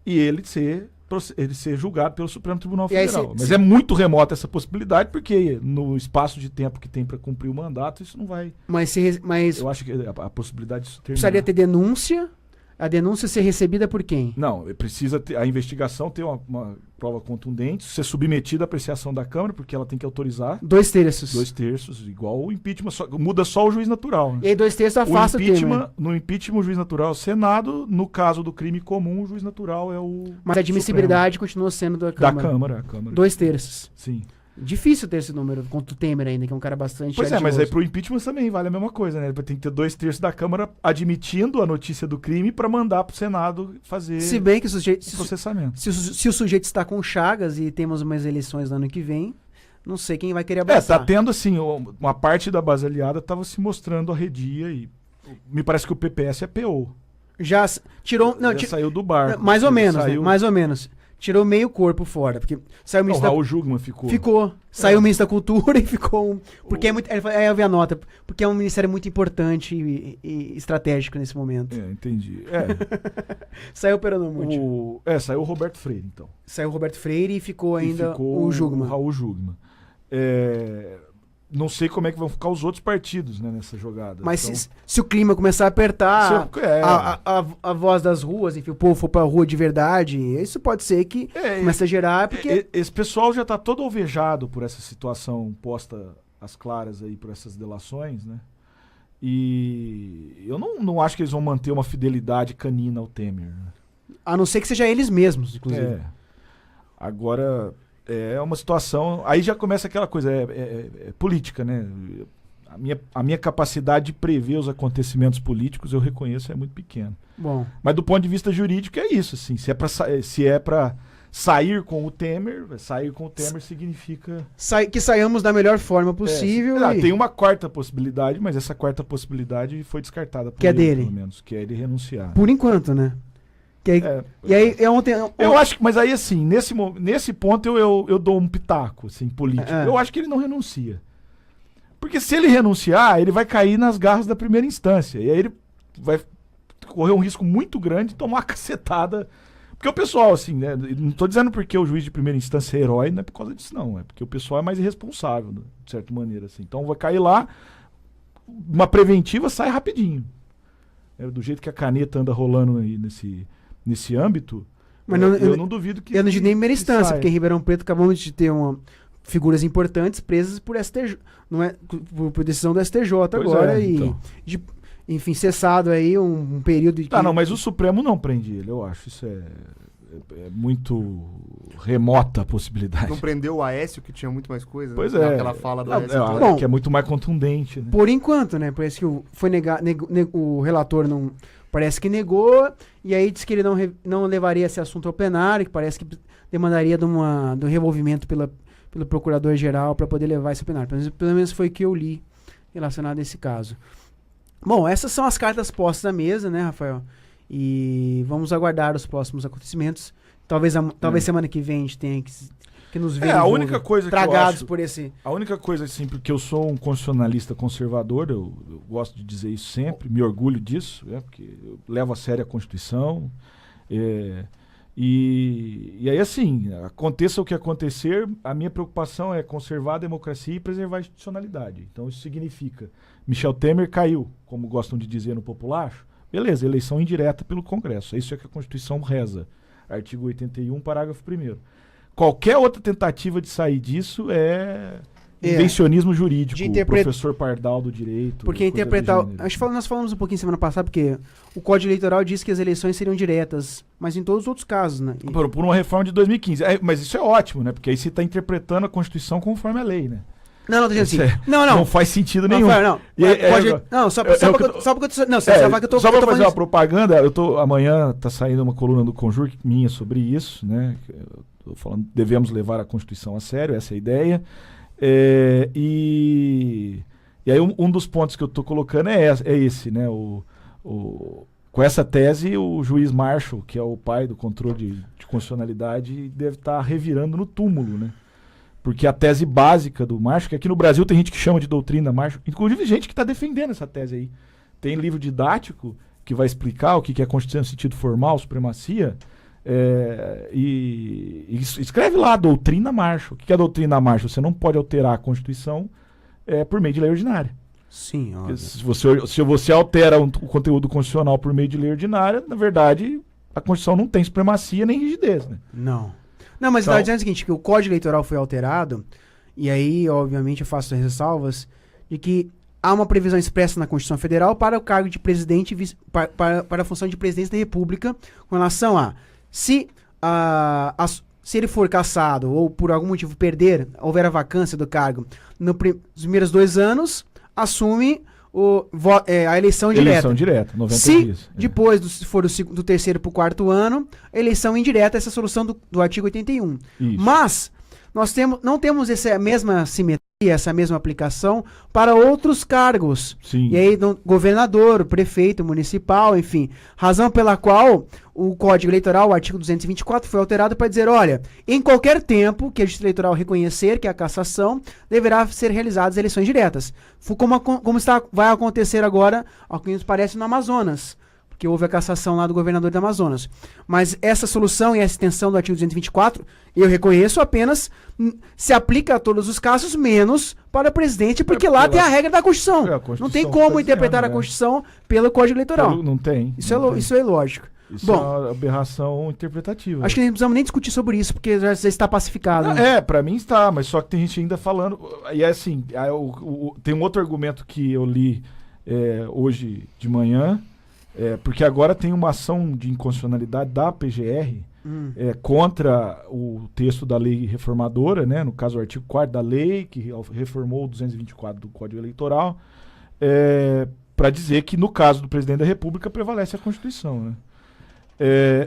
e ele ser julgado pelo Supremo Tribunal Federal. Mas é muito remota essa possibilidade, porque no espaço de tempo que tem para cumprir o mandato, isso não vai... Mas eu acho que a possibilidade disso terminar... Precisaria ter denúncia? A denúncia ser recebida por quem? Não, precisa ter a investigação ter uma prova contundente, ser submetida à apreciação da Câmara, porque ela tem que autorizar. 2 terços. 2 terços, igual o impeachment, muda só o juiz natural. Né? E aí 2 terços afasta o Temer. No impeachment, o juiz natural é o Senado, no caso do crime comum, o juiz natural é o Mas a admissibilidade continua sendo da Câmara. Da Câmara, a Câmara. 2 terços. Sim. Difícil ter esse número contra o Temer ainda, que é um cara bastante Pois mas aí pro impeachment também vale a mesma coisa, né? Tem que ter 2 terços da Câmara admitindo a notícia do crime para mandar pro Senado fazer Se bem que o processamento. Se o sujeito está com chagas e temos umas eleições no ano que vem, não sei quem vai querer abraçar. Tá tendo assim, uma parte da base aliada estava se mostrando arredia e me parece que o PPS é PO. Já tirou... saiu do barco. Mais ou menos, né? Mais ou menos. Tirou meio corpo fora, porque saiu o ministro Raul Jugman ficou. Ficou. Saiu o ministro da Cultura e ficou porque aí eu vi a nota, porque é um ministério muito importante e estratégico nesse momento. Entendi. Saiu o Peronomútil. Saiu o Roberto Freire, então. Saiu o Roberto Freire e ficou ainda o Jugman. O Raul Jugman. Não sei como é que vão ficar os outros partidos, né, nessa jogada. Mas então, se o clima começar a apertar, a voz das ruas, enfim, o povo for pra rua de verdade, isso pode ser que comece a gerar, porque... Esse pessoal já tá todo alvejado por essa situação posta às claras aí, por essas delações, né? E eu não acho que eles vão manter uma fidelidade canina ao Temer. Né? A não ser que seja eles mesmos, inclusive. Agora... É uma situação... Aí já começa aquela coisa, é política, né? A minha capacidade de prever os acontecimentos políticos, eu reconheço, é muito pequena. Bom. Mas do ponto de vista jurídico é isso, assim. Se é para sair com o Temer significa... Que saiamos da melhor forma possível. Tem uma quarta possibilidade, mas essa quarta possibilidade foi descartada por ele, dele. Pelo menos, que é ele renunciar. Por enquanto, né? Eu acho que, mas aí assim, nesse ponto eu dou um pitaco assim, político. Eu acho que ele não renuncia. Porque se ele renunciar, ele vai cair nas garras da primeira instância. E aí ele vai correr um risco muito grande de tomar uma cacetada. Porque o pessoal, assim, né? Não tô dizendo porque o juiz de primeira instância é herói, não é por causa disso, não. É porque o pessoal é mais irresponsável, de certa maneira. Assim. Então vai cair lá, uma preventiva sai rapidinho. Do jeito que a caneta anda rolando aí nesse âmbito, mas eu não duvido que... Eu não digo nem primeira instância, porque em Ribeirão Preto acabamos de ter figuras importantes presas por STJ, não é, por decisão do STJ agora, então. enfim, cessado aí um período de... Tá, não, mas o Supremo não prende ele, eu acho. Isso é muito remota a possibilidade. Não prendeu o Aécio, que tinha muito mais coisa? Pois né? é. Aquela fala do Não, Aécio. Bom, que é muito mais contundente, né? Por enquanto, né? Parece que foi o relator não... Parece que negou, e aí disse que ele não levaria esse assunto ao plenário, que parece que demandaria do revolvimento pelo procurador-geral para poder levar isso ao plenário. Pelo menos foi o que eu li relacionado a esse caso. Bom, essas são as cartas postas na mesa, né, Rafael? E vamos aguardar os próximos acontecimentos. Talvez semana que vem a gente tenha que nos ver a única coisa tragados que eu acho, por esse... A única coisa, assim, porque eu sou um constitucionalista conservador, eu gosto de dizer isso sempre, me orgulho disso, porque eu levo a sério a Constituição. E aí, assim, aconteça o que acontecer, a minha preocupação é conservar a democracia e preservar a institucionalidade. Então isso significa, Michel Temer caiu, como gostam de dizer no populacho, beleza, eleição indireta pelo Congresso, é isso que a Constituição reza, artigo 81, parágrafo 1º. Qualquer outra tentativa de sair disso é invencionismo jurídico, professor Pardal do direito. Porque interpretar... Nós falamos um pouquinho semana passada, porque o Código Eleitoral diz que as eleições seriam diretas, mas em todos os outros casos, né? Por uma reforma de 2015. Mas isso é ótimo, né? Porque aí você está interpretando a Constituição conforme a lei, né? Não, tô dizendo assim. Não faz sentido nenhum. Só pra fazer uma propaganda, amanhã tá saindo uma coluna do Conjur minha sobre isso, né? Eu tô falando, devemos levar a Constituição a sério, essa é a ideia. E aí um dos pontos que eu tô colocando é esse, né? Com essa tese, o juiz Marshall, que é o pai do controle de constitucionalidade, deve estar revirando no túmulo, né? Porque a tese básica do Marshall, que aqui no Brasil tem gente que chama de doutrina Marshall, inclusive gente que está defendendo essa tese aí. Tem livro didático que vai explicar o que é Constituição no sentido formal, supremacia, e escreve lá, doutrina Marshall. O que é a doutrina Marshall? Você não pode alterar a Constituição por meio de lei ordinária. Sim, óbvio. Se você altera o conteúdo constitucional por meio de lei ordinária, na verdade, a Constituição não tem supremacia nem rigidez, né? Não, mas então, dizendo o seguinte, que o Código Eleitoral foi alterado, e aí, obviamente, eu faço as ressalvas, de que há uma previsão expressa na Constituição Federal para o cargo de presidente, para a função de presidente da República, com relação a, se ele for cassado ou por algum motivo houver a vacância do cargo nos primeiros 2 anos, assume a eleição direta. Eleição direta, 90 dias. Depois, se for do 3º para o 4º ano, eleição indireta, essa solução do artigo 81. Isso. Mas nós não temos essa mesma simetria, essa mesma aplicação para outros cargos. Sim. E aí, governador, prefeito, municipal, enfim. Razão pela qual o Código Eleitoral, o artigo 224, foi alterado para dizer, olha, em qualquer tempo que a Justiça Eleitoral reconhecer que a cassação, deverá ser realizadas eleições diretas. Como vai acontecer agora, ao que nos parece, no Amazonas, porque houve a cassação lá do governador do Amazonas. Mas essa solução e essa extensão do artigo 224, eu reconheço, apenas se aplica a todos os casos, menos para o presidente, porque lá tem a regra da Constituição. Não tem como interpretar a Constituição pelo Código Eleitoral. Não tem. Isso é ilógico. Isso é uma aberração interpretativa. Acho que não precisamos nem discutir sobre isso, porque já está pacificado. Pra mim está, mas só que tem gente ainda falando. E é assim, tem um outro argumento que eu li hoje de manhã, porque agora tem uma ação de inconstitucionalidade da PGR contra o texto da lei reformadora, né, no caso o artigo 4º da lei, que reformou o 224 do Código Eleitoral, para dizer que no caso do presidente da República prevalece a Constituição, né?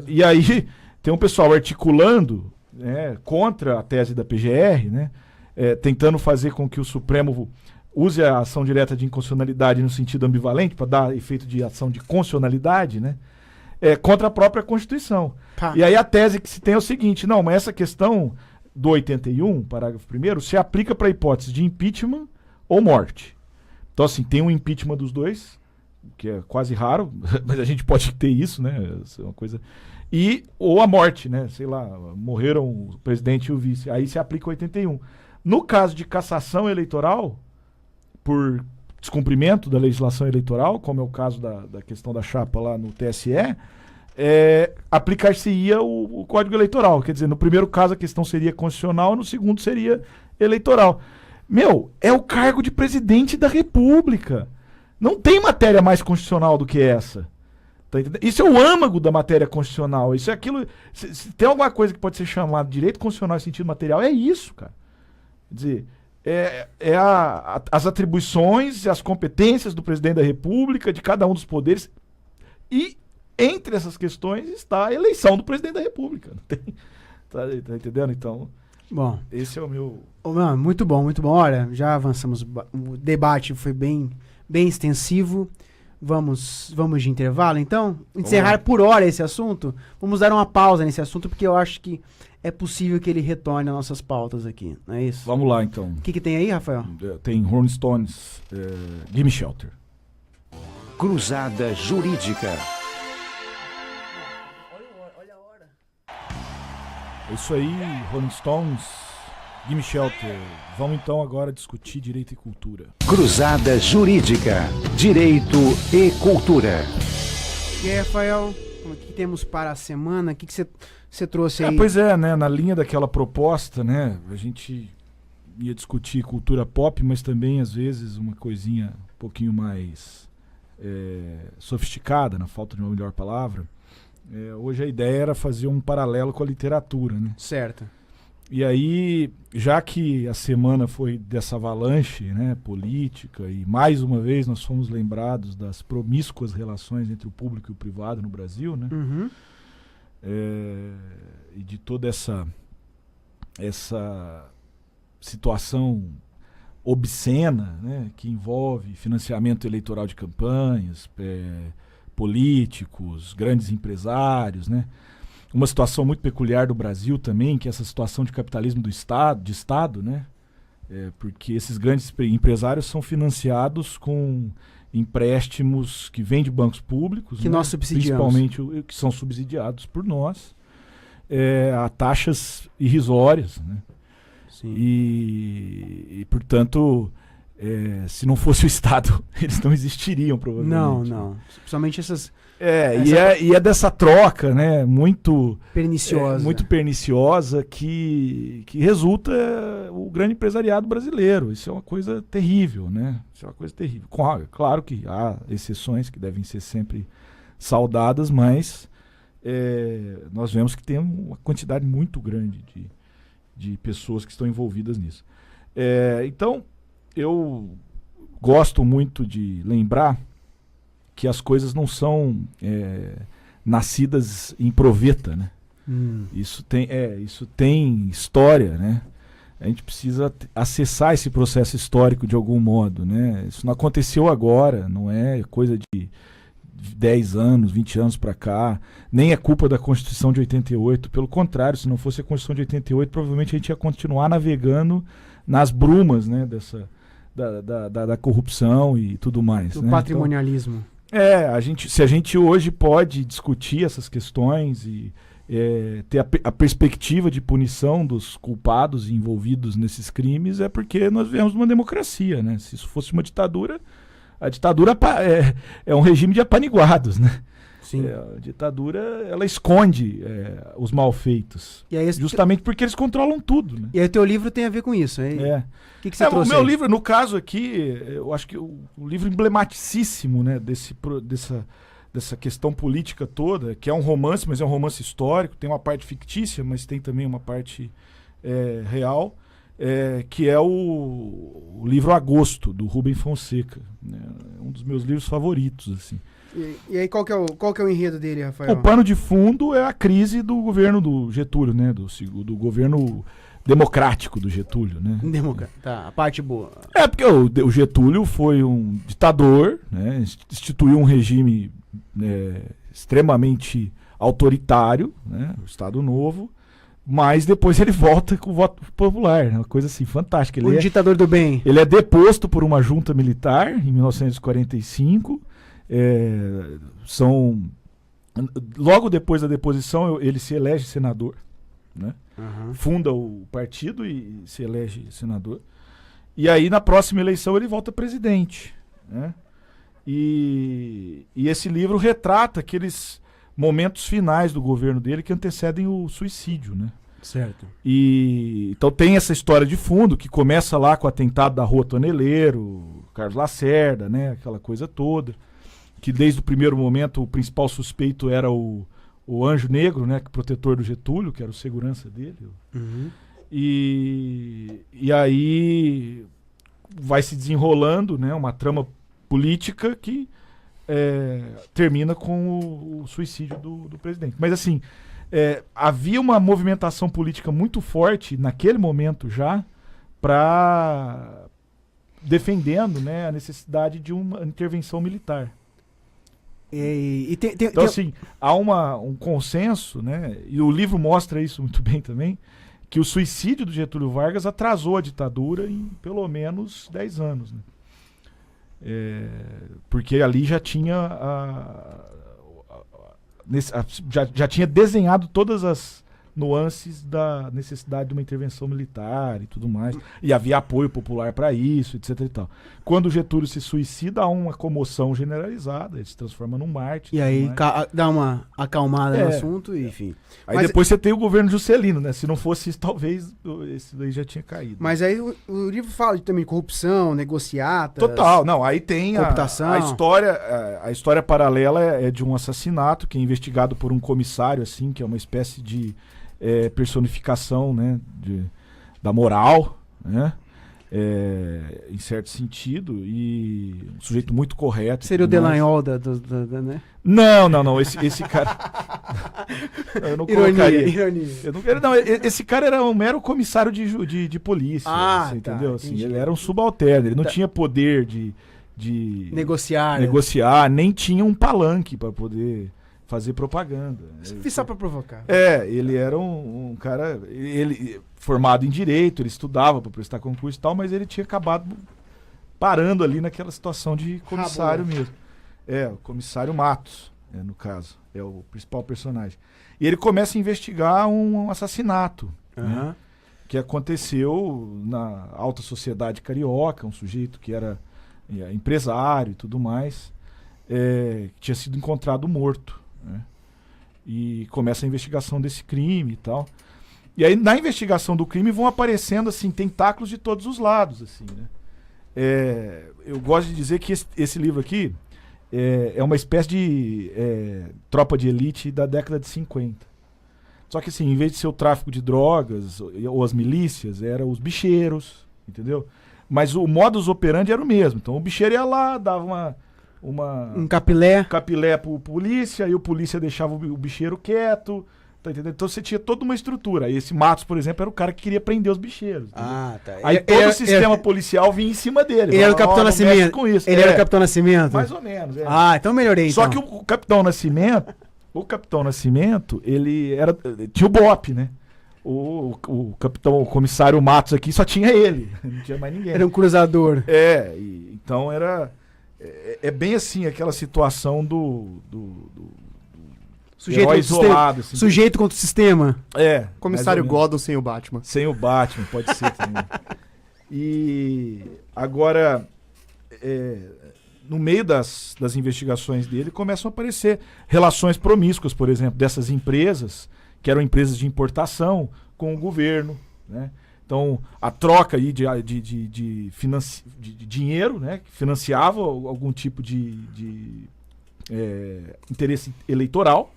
E aí tem um pessoal articulando, né, contra a tese da PGR, né, tentando fazer com que o Supremo use a ação direta de inconstitucionalidade no sentido ambivalente, para dar efeito de ação de constitucionalidade, né, contra a própria Constituição. E aí a tese que se tem é o seguinte, não, mas essa questão do 81, parágrafo 1º, se aplica para a hipótese de impeachment ou morte. Então, assim, tem um impeachment dos dois, que é quase raro, mas a gente pode ter isso, né? Isso é uma coisa. Ou a morte, né? Sei lá, morreram o presidente e o vice. Aí se aplica o 81. No caso de cassação eleitoral, por descumprimento da legislação eleitoral, como é o caso da questão da chapa lá no TSE, aplicar-se-ia o Código Eleitoral. Quer dizer, no primeiro caso a questão seria constitucional, no segundo seria eleitoral. É o cargo de presidente da República. Não tem matéria mais constitucional do que essa. Tá entendendo? Isso é o âmago da matéria constitucional. Isso é aquilo. Se tem alguma coisa que pode ser chamada de direito constitucional em sentido material, é isso, cara. Quer dizer, as atribuições e as competências do presidente da República, de cada um dos poderes. E entre essas questões está a eleição do presidente da República. Não tem, tá entendendo? Então, Bom, esse é o meu. muito bom, muito bom. Olha, já avançamos. O debate foi bem extensivo. Vamos de intervalo, então? Encerrar por hora esse assunto? Vamos dar uma pausa nesse assunto, porque eu acho que é possível que ele retorne às nossas pautas aqui, não é isso? Vamos lá, então. O que tem aí, Rafael? Tem Rolling Stones, Gimme Shelter. Cruzada Jurídica. É isso aí, Rolling Stones, Gimme Shelter. Vamos então agora discutir direito e cultura. Cruzada Jurídica. Direito e cultura. E aí, Rafael, o que temos para a semana? O que você trouxe aí? Pois é, né? Na linha daquela proposta, né? A gente ia discutir cultura pop, mas também, às vezes, uma coisinha um pouquinho mais sofisticada, na falta de uma melhor palavra. Hoje a ideia era fazer um paralelo com a literatura, né? Certo. E aí, já que a semana foi dessa avalanche, né, política, e mais uma vez nós fomos lembrados das promíscuas relações entre o público e o privado no Brasil, né? Uhum. E de toda essa situação obscena, né, que envolve financiamento eleitoral de campanhas, políticos, grandes empresários, né? Uma situação muito peculiar do Brasil também, que é essa situação de capitalismo de Estado, né? Porque esses grandes empresários são financiados com empréstimos que vêm de bancos públicos, que né? nós subsidiamos. Principalmente que são subsidiados por nós, a taxas irrisórias, né? Sim. E portanto, se não fosse o Estado, eles não existiriam, provavelmente. Não. Principalmente essas... E é dessa troca, né, muito perniciosa, que resulta o grande empresariado brasileiro. Isso é uma coisa terrível, né? Isso é uma coisa terrível. Claro que há exceções que devem ser sempre saudadas, mas nós vemos que tem uma quantidade muito grande de pessoas que estão envolvidas nisso. Então, eu gosto muito de lembrar que as coisas não são nascidas em proveta, né? Isso tem história, né? A gente precisa acessar esse processo histórico de algum modo, né? Isso não aconteceu agora, não é coisa de 10 anos, 20 anos para cá, nem é culpa da Constituição de 88, pelo contrário, se não fosse a Constituição de 88, provavelmente a gente ia continuar navegando nas brumas, né, da corrupção e tudo mais. Do né? patrimonialismo. Então, se a gente hoje pode discutir essas questões e ter a perspectiva de punição dos culpados e envolvidos nesses crimes, é porque nós vivemos numa democracia, né? Se isso fosse uma ditadura, a ditadura é um regime de apaniguados, né? Sim. A ditadura, ela esconde os malfeitos, E aí, justamente porque eles controlam tudo, né? E aí o teu livro tem a ver com isso. Aí, o que você trouxe o meu aí? livro, no caso aqui, eu acho que o livro emblematiccíssimo, né, dessa questão política toda, que é um romance, mas é um romance histórico, tem uma parte fictícia, mas tem também uma parte real, que é o livro Agosto, do Rubem Fonseca, né? É um dos meus livros favoritos, assim. E aí qual que é o enredo dele, Rafael? O pano de fundo é a crise do governo do Getúlio, né, do governo democrático do Getúlio, né? Tá, a parte boa. Porque o Getúlio foi um ditador, né? Instituiu um regime extremamente autoritário, né? O Estado Novo, mas depois ele volta com o voto popular, né? Uma coisa assim fantástica. O ditador do bem. Ele é deposto por uma junta militar em 1945. Logo depois da deposição, ele se elege senador, né? Uhum. Funda o partido e se elege senador. E aí, na próxima eleição, ele volta presidente, né? E esse livro retrata aqueles momentos finais do governo dele que antecedem o suicídio, né? Certo. Então tem essa história de fundo que começa lá com o atentado da Rua Toneleiro, Carlos Lacerda, né? Aquela coisa toda. Que desde o primeiro momento o principal suspeito era o Anjo Negro, né? Protetor do Getúlio, que era o segurança dele. Uhum. E aí vai se desenrolando, né? Uma trama política que termina com o suicídio do presidente. Mas assim, havia uma movimentação política muito forte naquele momento já para defendendo, né, a necessidade de uma intervenção militar. Então assim, há um consenso, né, e o livro mostra isso muito bem também, que o suicídio do Getúlio Vargas atrasou a ditadura em pelo menos 10 anos, né? Porque ali já tinha já tinha desenhado todas as nuances da necessidade de uma intervenção militar e tudo mais, e havia apoio popular para isso, etc e tal. Quando o Getúlio se suicida, há uma comoção generalizada, ele se transforma num mártir. E aí dá uma acalmada no assunto, e, enfim. Aí depois você tem o governo Juscelino, né? Se não fosse isso, talvez esse daí já tinha caído. Mas aí o livro fala também de corrupção, negociatas... Total, não, aí tem computação. A história paralela é de um assassinato que é investigado por um comissário, assim, que é uma espécie de personificação, né, da moral, né, em certo sentido, e um sujeito muito correto. Seria o Delanhol né? Não, esse cara... eu não colocaria. Ironia. Esse cara era um mero comissário de polícia, assim, tá, entendeu? Assim, ele era um subalterno, ele não tinha poder de negociar, nem tinha um palanque para poder fazer propaganda. Fiz só pra provocar. Ele era um cara, ele formado em direito, ele estudava para prestar concurso e tal, mas ele tinha acabado parando ali naquela situação de comissário mesmo. O comissário Matos, no caso, é o principal personagem. E ele começa a investigar um assassinato, né, que aconteceu na alta sociedade carioca, um sujeito que era empresário e tudo mais, que tinha sido encontrado morto. Né? E começa a investigação desse crime e tal. E aí na investigação do crime vão aparecendo assim tentáculos de todos os lados, assim, né? Eu gosto de dizer que esse livro aqui é uma espécie de tropa de elite da década de 50. Só que assim, em vez de ser o tráfico de drogas ou as milícias, eram os bicheiros, entendeu? Mas o modus operandi era o mesmo. Então o bicheiro ia lá, dava um capilé pro polícia, e o polícia deixava o bicheiro quieto, tá entendendo? Então você tinha toda uma estrutura. E esse Matos, por exemplo, era o cara que queria prender os bicheiros. Tá. Aí todo o sistema policial vinha em cima dele. Ele era o Capitão Nascimento. Com isso. Ele era o Capitão Nascimento. Mais ou menos. Então melhorei. Só que o Capitão Nascimento, ele tinha o BOPE, né? O comissário Matos aqui só tinha ele, não tinha mais ninguém. Era um cruzador. Então era... bem assim, aquela situação do sujeito isolado. Assim, sujeito contra o sistema. Comissário Gordon sem o Batman. Sem o Batman, pode ser também. E agora, no meio das investigações dele, começam a aparecer relações promíscuas, por exemplo, dessas empresas, que eram empresas de importação, com o governo, né? Então, a troca aí de dinheiro, né, que financiava algum tipo de interesse eleitoral,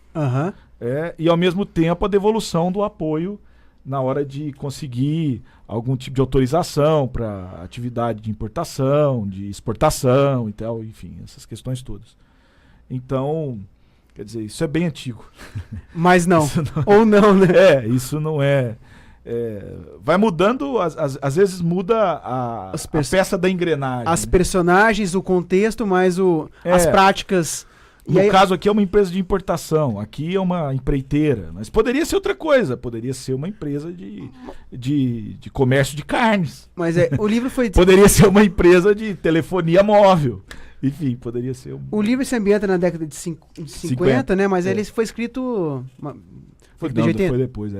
e ao mesmo tempo a devolução do apoio na hora de conseguir algum tipo de autorização para atividade de importação, de exportação e tal, enfim, essas questões todas. Então, quer dizer, isso é bem antigo. Mas não. Ou não, né? Isso não é... vai mudando, às vezes muda a peça da engrenagem. As personagens, o contexto, mas as práticas. No caso aqui é uma empresa de importação, aqui é uma empreiteira, mas poderia ser outra coisa, poderia ser uma empresa de comércio de carnes. Mas o livro foi... Poderia ser uma empresa de telefonia móvel. Enfim, poderia ser... O livro se ambienta na década de 50, né? Mas ele foi escrito... Foi depois.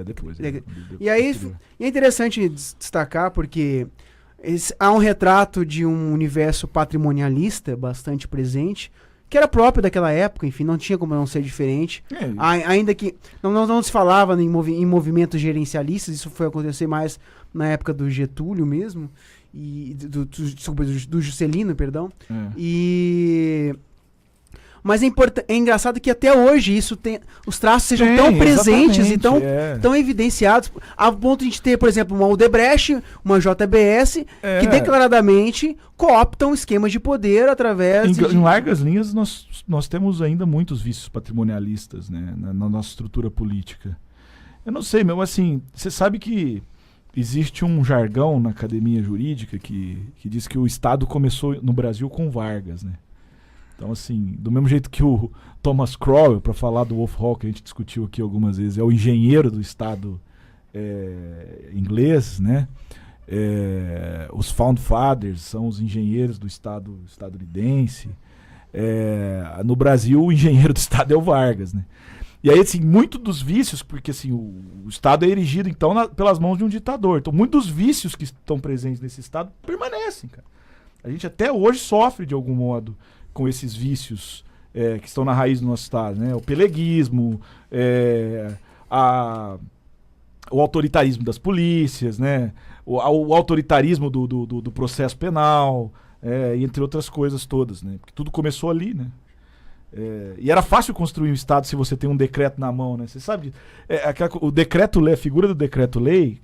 E aí é interessante destacar porque há um retrato de um universo patrimonialista bastante presente, que era próprio daquela época, enfim, não tinha como não ser diferente. Ainda que não se falava em movimentos gerencialistas, isso foi acontecer mais na época do Getúlio mesmo. Desculpa, do Juscelino, perdão. É. Mas é engraçado que até hoje os traços sejam tão presentes e tão evidenciados, a ponto de a gente ter, por exemplo, uma Odebrecht, uma JBS, que declaradamente cooptam esquemas de poder através Em largas linhas, nós temos ainda muitos vícios patrimonialistas, né, na nossa estrutura política. Eu não sei, mesmo assim, você sabe que existe um jargão na academia jurídica que diz que o Estado começou no Brasil com Vargas, né? Então, assim, do mesmo jeito que o Thomas Crowell, para falar do Wolf Hall, que a gente discutiu aqui algumas vezes, é o engenheiro do Estado inglês, né? Os Found Fathers são os engenheiros do Estado estadunidense. No Brasil, o engenheiro do Estado é o Vargas, né? E aí, assim, muito dos vícios, porque assim, o Estado é erigido, então, pelas mãos de um ditador. Então, muitos dos vícios que estão presentes nesse Estado permanecem, cara. A gente até hoje sofre, de algum modo, com esses vícios que estão na raiz do nosso Estado, né? O peleguismo, o autoritarismo das polícias, né? O autoritarismo do processo penal, entre outras coisas todas, né? Porque tudo começou ali, né? E era fácil construir um Estado se você tem um decreto na mão, né? Você sabe, o decreto-lei, a figura do decreto-lei,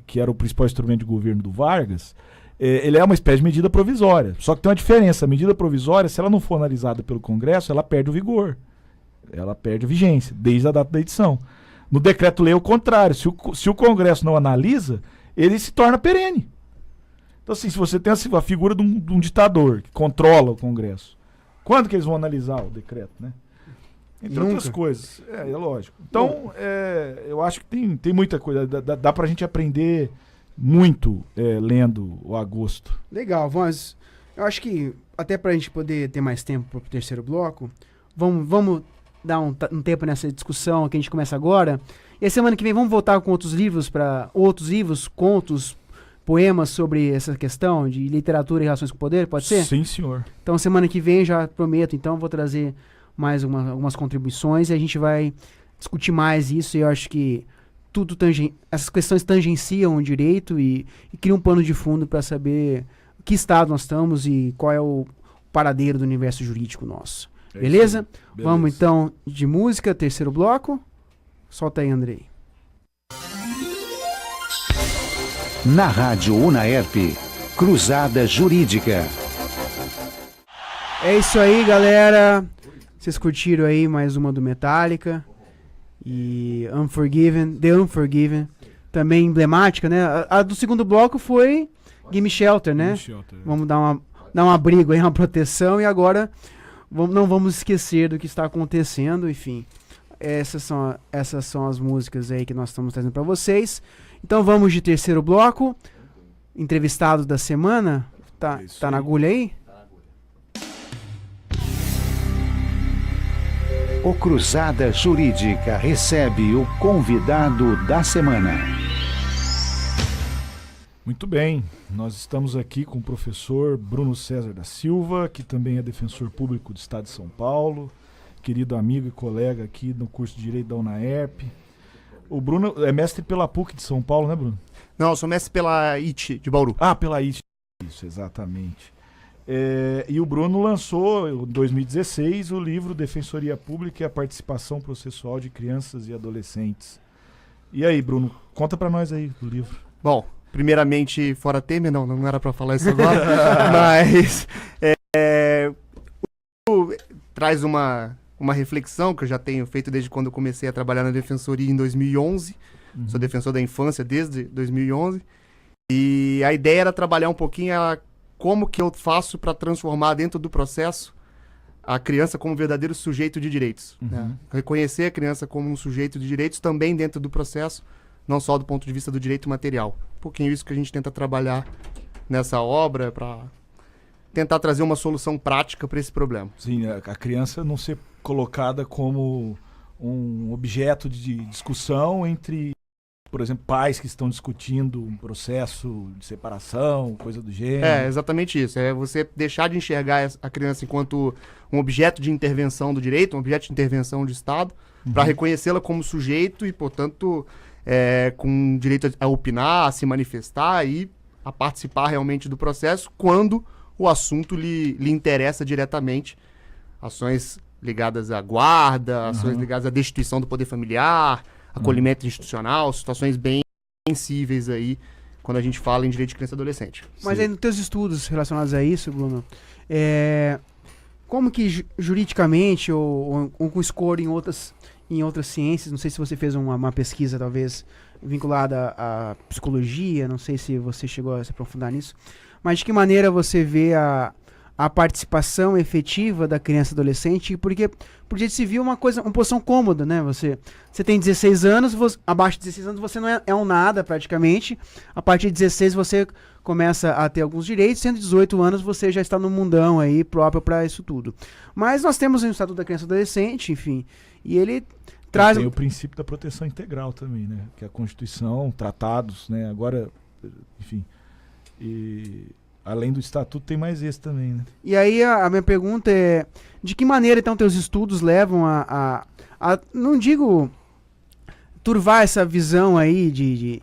que era o principal instrumento de governo do Vargas, ele é uma espécie de medida provisória. Só que tem uma diferença. A medida provisória, se ela não for analisada pelo Congresso, ela perde o vigor. Ela perde a vigência, desde a data da edição. No decreto-lei é o contrário. Se o Congresso não analisa, ele se torna perene. Então, assim, se você tem a figura de um ditador que controla o Congresso, quando que eles vão analisar o decreto, né? Entre outras coisas. É lógico. Então, eu acho que tem muita coisa. Dá pra gente aprender muito lendo o Agosto. Legal, mas eu acho que até pra gente poder ter mais tempo pro terceiro bloco, vamos dar um tempo nessa discussão que a gente começa agora. E a semana que vem vamos voltar com outros livros, contos, poemas sobre essa questão de literatura e relações com o poder, pode ser? Sim, senhor. Então semana que vem, já prometo, então vou trazer mais algumas contribuições e a gente vai discutir mais isso. E eu acho que essas questões tangenciam o direito e criam um pano de fundo para saber que estado nós estamos e qual é o paradeiro do universo jurídico nosso. Beleza? Vamos então de música, terceiro bloco. Solta aí, Andrei. Na Rádio Unaerp, Cruzada Jurídica. É isso aí, galera. Vocês curtiram aí mais uma do Metallica. E The Unforgiven, também emblemática, né? A do segundo bloco foi Gimme Shelter, né? Vamos dar um abrigo aí, uma proteção, e agora não vamos esquecer do que está acontecendo, enfim. Essas são as músicas aí que nós estamos trazendo para vocês. Então vamos de terceiro bloco. Entrevistado da semana. Tá na agulha aí? O Cruzada Jurídica recebe o convidado da semana. Muito bem, nós estamos aqui com o professor Bruno César da Silva, que também é defensor público do Estado de São Paulo, querido amigo e colega aqui no curso de Direito da Unaerp. O Bruno é mestre pela PUC de São Paulo, né, Bruno? Não, eu sou mestre pela IT de Bauru. Ah, pela IT, isso, exatamente. E o Bruno lançou, em 2016, o livro Defensoria Pública e a Participação Processual de Crianças e Adolescentes. E aí, Bruno, conta pra nós aí do livro. Bom, primeiramente, fora Temer, não era pra falar isso agora, mas traz uma reflexão que eu já tenho feito desde quando eu comecei a trabalhar na Defensoria em 2011. Sou defensor da infância desde 2011. E a ideia era trabalhar um pouquinho como que eu faço para transformar dentro do processo a criança como verdadeiro sujeito de direitos. Né? Reconhecer a criança como um sujeito de direitos também dentro do processo, não só do ponto de vista do direito material. Um pouquinho isso que a gente tenta trabalhar nessa obra para tentar trazer uma solução prática para esse problema. Sim, a criança não ser colocada como um objeto de discussão entre, por exemplo, pais que estão discutindo um processo de separação, coisa do gênero. É, exatamente isso. É você deixar de enxergar a criança enquanto um objeto de intervenção do direito, um objeto de intervenção do Estado, para reconhecê-la como sujeito e, portanto, com direito a opinar, a se manifestar e a participar realmente do processo quando o assunto lhe interessa diretamente. Ações ligadas à guarda, ações ligadas à destituição do poder familiar, acolhimento institucional, situações bem sensíveis aí quando a gente fala em direito de criança e adolescente. Mas aí nos teus estudos relacionados a isso, Bruno, como que juridicamente ou com escolha em outras ciências, não sei se você fez uma pesquisa talvez vinculada à psicologia, não sei se você chegou a se aprofundar nisso, mas de que maneira você vê a participação efetiva da criança e adolescente, porque pro direito civil é uma posição cômoda, né? Você tem 16 anos, abaixo de 16 anos você não é um nada praticamente, a partir de 16 você começa a ter alguns direitos, sendo 18 anos você já está no mundão aí próprio para isso tudo. Mas nós temos o Estatuto da Criança e Adolescente, enfim, e ele traz... Tem o princípio da proteção integral também, né? Que é a Constituição, tratados, né? Agora, enfim, e... além do estatuto, tem mais esse também, né? E aí a minha pergunta é, de que maneira então teus estudos levam a não digo turvar essa visão aí de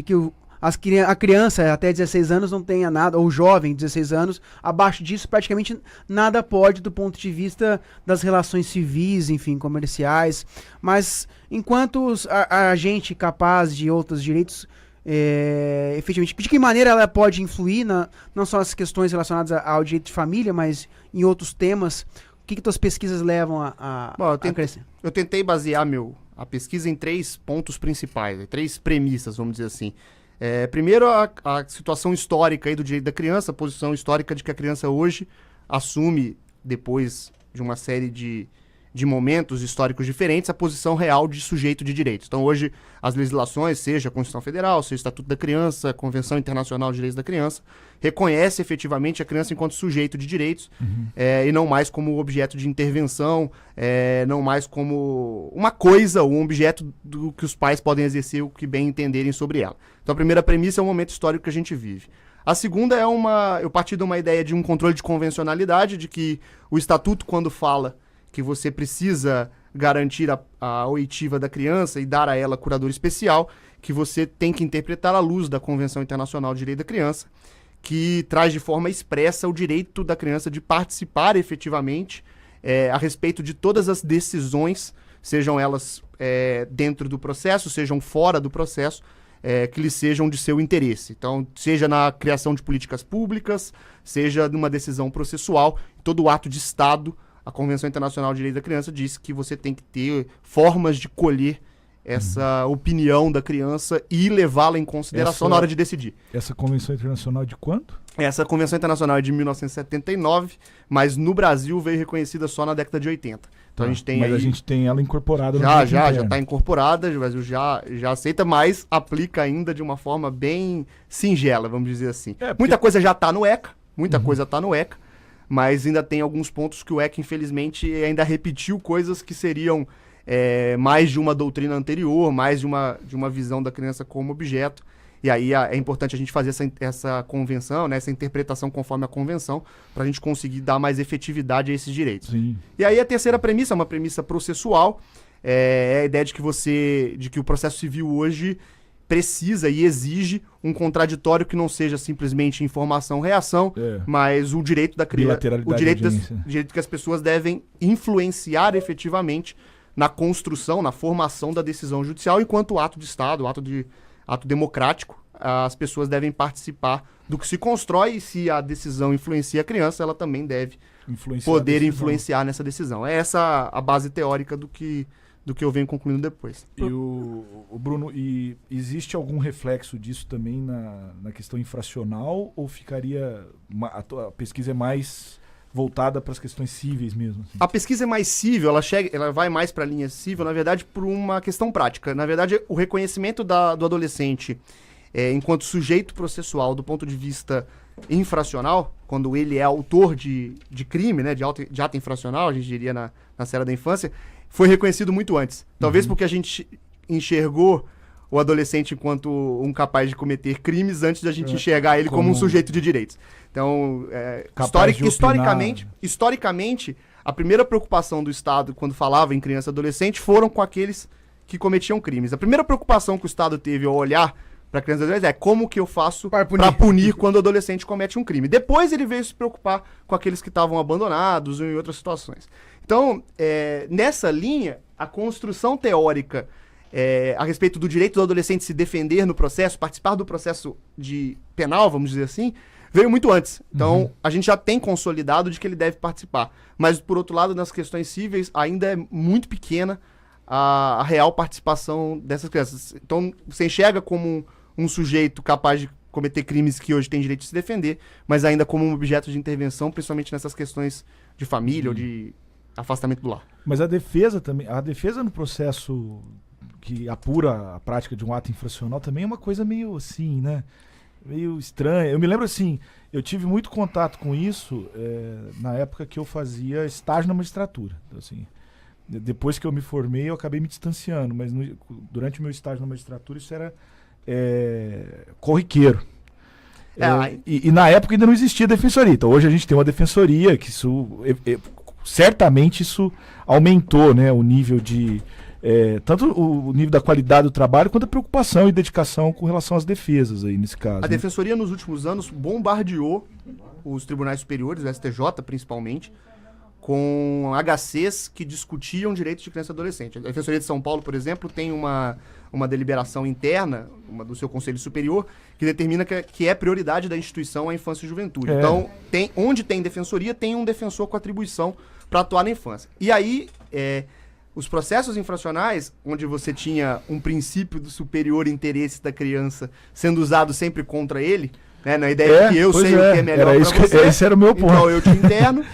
que a criança até 16 anos não tenha nada, ou o jovem 16 anos, abaixo disso praticamente nada pode do ponto de vista das relações civis, enfim, comerciais, mas enquanto a gente capaz de outros direitos efetivamente, de que maneira ela pode influir não só as questões relacionadas ao direito de família, mas em outros temas, o que tuas pesquisas levam a crescer? Eu tentei basear a pesquisa em 3 pontos principais, 3 premissas, vamos dizer assim. Primeiro, a situação histórica aí do direito da criança, a posição histórica de que a criança hoje assume, depois de uma série de momentos históricos diferentes, a posição real de sujeito de direitos. Então, hoje, as legislações, seja a Constituição Federal, seja o Estatuto da Criança, a Convenção Internacional de Direitos da Criança, reconhece efetivamente a criança enquanto sujeito de direitos, e não mais como objeto de intervenção, não mais como uma coisa ou um objeto do que os pais podem exercer o que bem entenderem sobre ela. Então, a primeira premissa é o momento histórico que a gente vive. A segunda eu parti de uma ideia de um controle de convencionalidade, de que o Estatuto, quando fala que você precisa garantir a oitiva da criança e dar a ela curador especial, que você tem que interpretar à luz da Convenção Internacional de Direito da Criança, que traz de forma expressa o direito da criança de participar efetivamente a respeito de todas as decisões, sejam elas dentro do processo, sejam fora do processo, que lhe sejam de seu interesse. Então, seja na criação de políticas públicas, seja numa decisão processual, todo ato de Estado. A Convenção Internacional de Direito da Criança diz que você tem que ter formas de colher essa opinião da criança e levá-la em consideração na hora de decidir. Essa Convenção Internacional de quando? Essa Convenção Internacional é de 1979, mas no Brasil veio reconhecida só na década de 80. Então a gente tem a gente tem ela incorporada. Já está incorporada, o Brasil já aceita, mas aplica ainda de uma forma bem singela, vamos dizer assim. Muita coisa já está no ECA, coisa está no ECA, mas ainda tem alguns pontos que o ECA, infelizmente, ainda repetiu coisas que seriam mais de uma doutrina anterior, mais de uma visão da criança como objeto. E aí é importante a gente fazer essa convenção, né, essa interpretação conforme a convenção, para a gente conseguir dar mais efetividade a esses direitos. Sim. E aí a terceira premissa, uma premissa processual, é a ideia de que o processo civil hoje precisa e exige um contraditório que não seja simplesmente informação-reação, mas o direito da criança, o direito que as pessoas devem influenciar efetivamente na construção, na formação da decisão judicial, enquanto ato de Estado, ato democrático, as pessoas devem participar do que se constrói, e se a decisão influencia a criança, ela também deve poder influenciar nessa decisão. É essa a base teórica do que eu venho concluindo depois. E o Bruno, existe algum reflexo disso também na questão infracional, ou ficaria a pesquisa é mais voltada para as questões cíveis mesmo? Assim? A pesquisa é mais cível, ela vai mais para a linha cível, na verdade, por uma questão prática. Na verdade, o reconhecimento do adolescente enquanto sujeito processual do ponto de vista infracional, quando ele é autor de crime, né, de ato infracional, a gente diria na esfera da infância, foi reconhecido muito antes. Talvez porque a gente enxergou o adolescente enquanto um capaz de cometer crimes antes da gente enxergar ele como um sujeito de direitos. Então, historicamente, a primeira preocupação do Estado quando falava em criança e adolescente foram com aqueles que cometiam crimes. A primeira preocupação que o Estado teve ao olhar para crianças e adolescentes é como que eu faço Para para punir. punir quando o adolescente comete um crime. Depois ele veio se preocupar com aqueles que estavam abandonados ou em outras situações. Então, nessa linha, a construção teórica a respeito do direito do adolescente se defender no processo, participar do processo penal, vamos dizer assim, veio muito antes. Então, a gente já tem consolidado de que ele deve participar. Mas, por outro lado, nas questões cíveis, ainda é muito pequena a real participação dessas crianças. Então, você enxerga como um sujeito capaz de cometer crimes que hoje tem direito de se defender, mas ainda como um objeto de intervenção, principalmente nessas questões de família ou de afastamento do lar. Mas a defesa também, a defesa no processo que apura a prática de um ato infracional também é uma coisa meio assim, né? Meio estranha. Eu me lembro assim, eu tive muito contato com isso na época que eu fazia estágio na magistratura. Então, assim, depois que eu me formei, eu acabei me distanciando, mas durante o meu estágio na magistratura isso era corriqueiro. E na época ainda não existia defensoria. Então hoje a gente tem uma defensoria que isso certamente isso aumentou, né, o nível de tanto o nível da qualidade do trabalho quanto a preocupação e dedicação com relação às defesas aí nesse caso. A defensoria nos últimos anos bombardeou os tribunais superiores, o STJ principalmente, com HCs que discutiam direitos de criança e adolescente. A Defensoria de São Paulo, por exemplo, tem uma deliberação interna do seu Conselho Superior que determina que é prioridade da instituição a infância e juventude. Então, onde tem defensoria, tem um defensor com atribuição para atuar na infância. E aí, os processos infracionais, onde você tinha um princípio do superior interesse da criança sendo usado sempre contra ele, né, na ideia de que eu sei o que é melhor para você, esse era o meu ponto. então eu te interno.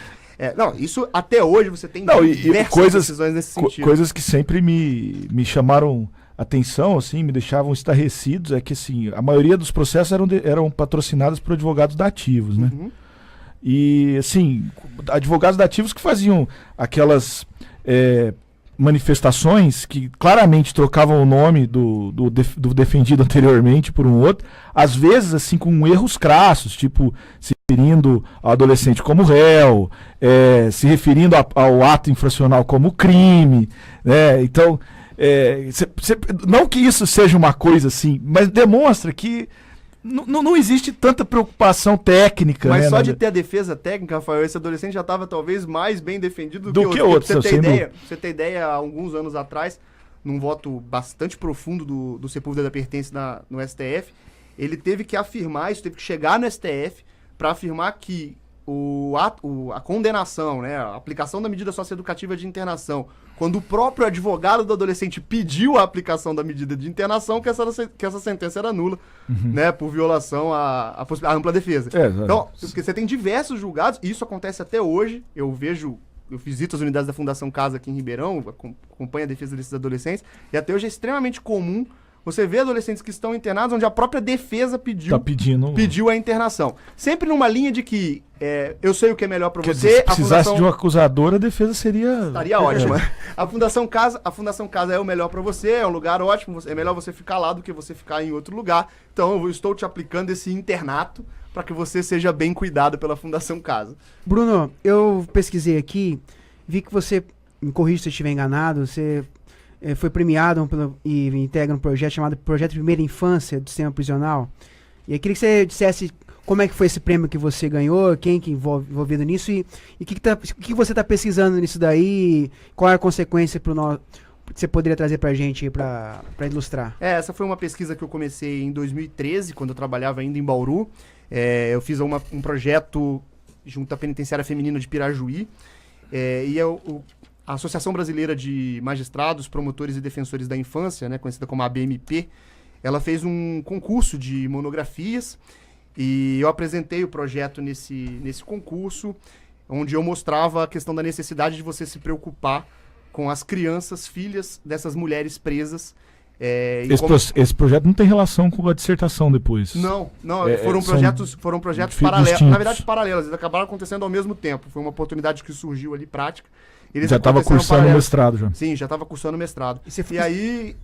Não, isso até hoje você tem diversas decisões nesse sentido. Coisas que sempre me chamaram atenção, assim, me deixavam estarrecidos, é que assim, a maioria dos processos eram patrocinados por advogados dativos, né? Uhum. E assim, advogados dativos que faziam aquelas manifestações que claramente trocavam o nome do defendido anteriormente por um outro, às vezes assim com erros crassos, tipo se referindo ao adolescente como réu, se referindo ao ato infracional como crime, né? Então, não que isso seja uma coisa assim, mas demonstra que não existe tanta preocupação técnica. Mas né, só de ter a defesa técnica, Rafael, esse adolescente já estava talvez mais bem defendido do que outros. Pra você ter ideia, há alguns anos atrás, num voto bastante profundo do Sepúlveda da Pertence no STF, ele teve que afirmar, isso teve que chegar no STF para afirmar que a condenação, né, a aplicação da medida socioeducativa de internação, quando o próprio advogado do adolescente pediu a aplicação da medida de internação, que essa sentença era nula, né, por violação à ampla defesa. Então, porque você tem diversos julgados, e isso acontece até hoje. Eu visito as unidades da Fundação Casa aqui em Ribeirão, acompanho a defesa desses adolescentes, e até hoje é extremamente comum você vê adolescentes que estão internados onde a própria defesa pediu a internação. Sempre numa linha de que eu sei o que é melhor para você. Se precisasse de um acusador, a defesa estaria ótima. A Fundação Casa é o melhor para você, é um lugar ótimo, é melhor você ficar lá do que você ficar em outro lugar. Então eu estou te aplicando esse internato para que você seja bem cuidado pela Fundação Casa. Bruno, eu pesquisei aqui, vi que você, me corrija se eu estiver enganado, você foi premiado e integra um projeto chamado Projeto Primeira Infância do Sistema Prisional. E eu queria que você dissesse como é que foi esse prêmio que você ganhou, quem que envolvido nisso e o que você está pesquisando nisso daí, qual é a consequência que você poderia trazer para a gente para ilustrar. Essa foi uma pesquisa que eu comecei em 2013, quando eu trabalhava ainda em Bauru. Eu fiz um projeto junto à Penitenciária Feminina de Pirajuí, a Associação Brasileira de Magistrados, Promotores e Defensores da Infância, né, conhecida como ABMP, ela fez um concurso de monografias e eu apresentei o projeto nesse concurso, onde eu mostrava a questão da necessidade de você se preocupar com as crianças, filhas dessas mulheres presas. Esse projeto não tem relação com a dissertação depois. Não, foram projetos paralelos. Na verdade, paralelos, eles acabaram acontecendo ao mesmo tempo. Foi uma oportunidade que surgiu ali, prática. Já estava cursando o mestrado já. Sim, já estava cursando o mestrado. E aí,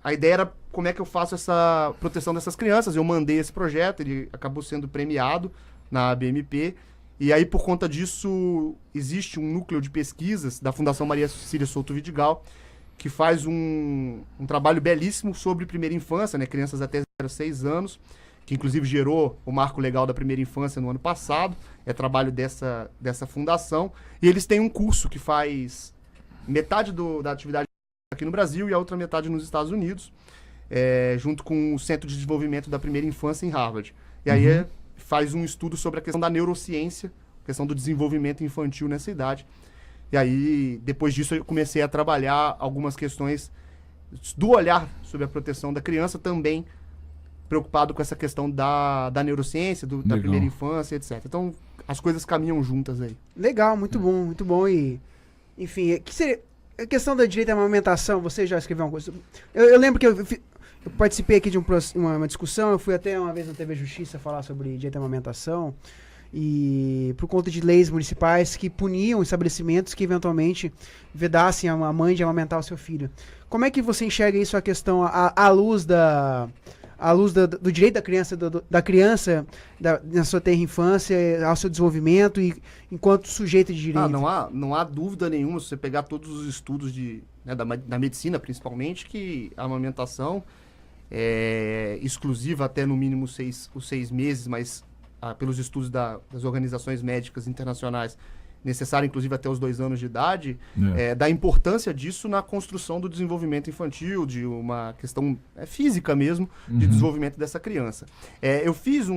a ideia era como é que eu faço essa proteção dessas crianças. Eu mandei esse projeto, ele acabou sendo premiado na ABMP. E aí, por conta disso, existe um núcleo de pesquisas da Fundação Maria Cecília Souto Vidigal, que faz um trabalho belíssimo sobre primeira infância, né? Crianças até 6 anos, que inclusive gerou o marco legal da primeira infância no ano passado. É trabalho dessa fundação. E eles têm um curso que faz metade da atividade aqui no Brasil e a outra metade nos Estados Unidos, junto com o Centro de Desenvolvimento da Primeira Infância em Harvard. E aí faz um estudo sobre a questão da neurociência, questão do desenvolvimento infantil nessa idade. E aí, depois disso, eu comecei a trabalhar algumas questões do olhar sobre a proteção da criança, também preocupado com essa questão da neurociência, da primeira infância, etc. Então, as coisas caminham juntas aí. Legal, muito bom, muito bom. E, enfim, que seria a questão da direito à amamentação, você já escreveu uma coisa? Eu lembro que eu participei aqui de uma discussão, eu fui até uma vez na TV Justiça falar sobre direito à amamentação, e por conta de leis municipais que puniam estabelecimentos que eventualmente vedassem a mãe de amamentar o seu filho. Como é que você enxerga isso, a questão, à luz do direito da criança na sua tenra infância, ao seu desenvolvimento e enquanto sujeito de direito? Não há dúvida nenhuma, se você pegar todos os estudos da medicina, principalmente, que a amamentação é exclusiva até no mínimo os 6 meses, mas pelos estudos das organizações médicas internacionais, necessário inclusive até os 2 anos de idade, da importância disso na construção do desenvolvimento infantil, de uma questão física mesmo, de desenvolvimento dessa criança. Eu fiz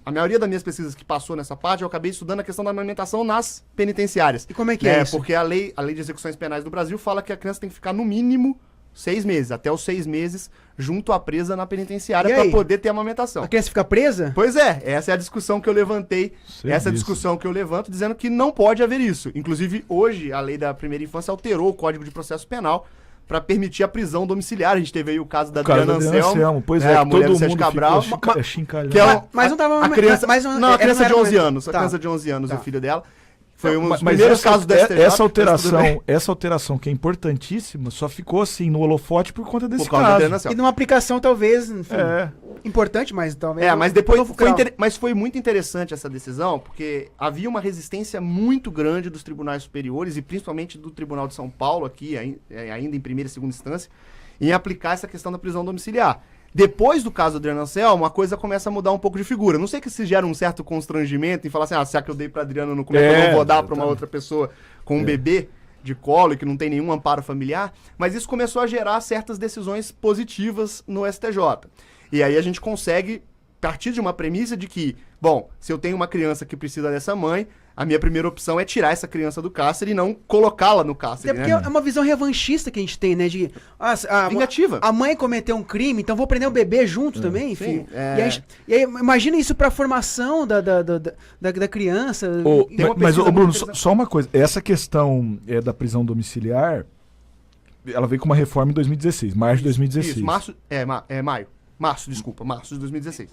a maioria das minhas pesquisas que passou nessa parte, eu acabei estudando a questão da amamentação nas penitenciárias. E como é que é isso? Porque a lei de execuções penais do Brasil fala que a criança tem que ficar no mínimo 6 meses, até os 6 meses, junto à presa na penitenciária para poder ter amamentação. A criança fica presa? Pois é, essa é a discussão que eu levantei, discussão que eu levanto, dizendo que não pode haver isso. Inclusive, hoje, a lei da primeira infância alterou o Código de Processo Penal para permitir a prisão domiciliar. A gente teve aí o caso da Adriana Anselmo, pois a mulher todo do Sete mundo Cabral. chincalhando. Mas não tava... A criança, a criança de 11 anos, tá. A criança de 11 anos, Tá. o filho dela. Foi um dos Mas primeiros casos do STJ. Essa alteração que é importantíssima só ficou assim no holofote por conta desse Por causa da caso. Adriana Anselmo. E numa aplicação, talvez, enfim, importante, mas talvez... Mas depois fulcral. mas foi muito interessante essa decisão, porque havia uma resistência muito grande dos tribunais superiores, e principalmente do Tribunal de São Paulo, aqui, ainda em primeira e segunda instância, em aplicar essa questão da prisão domiciliar. Depois do caso do Adriana Anselmo, a coisa começa a mudar um pouco de figura. Não sei que se gera um certo constrangimento em falar assim, será que eu dei pra Adriana, como é que eu não vou dar pra uma outra pessoa com um bebê de colo e que não tem nenhum amparo familiar? Mas isso começou a gerar certas decisões positivas no STJ. E aí a gente consegue partir de uma premissa de que, bom, se eu tenho uma criança que precisa dessa mãe, a minha primeira opção é tirar essa criança do cárcere e não colocá-la no cárcere. É porque é uma visão revanchista que a gente tem, né? De vingativa. A mãe cometeu um crime, então vou prender o bebê junto também, enfim. E aí, imagina isso pra formação da criança. Mas, Bruno, só uma coisa. Essa questão da prisão domiciliar, ela veio com uma reforma em 2016, março de 2016. Isso, maio. Março de 2016.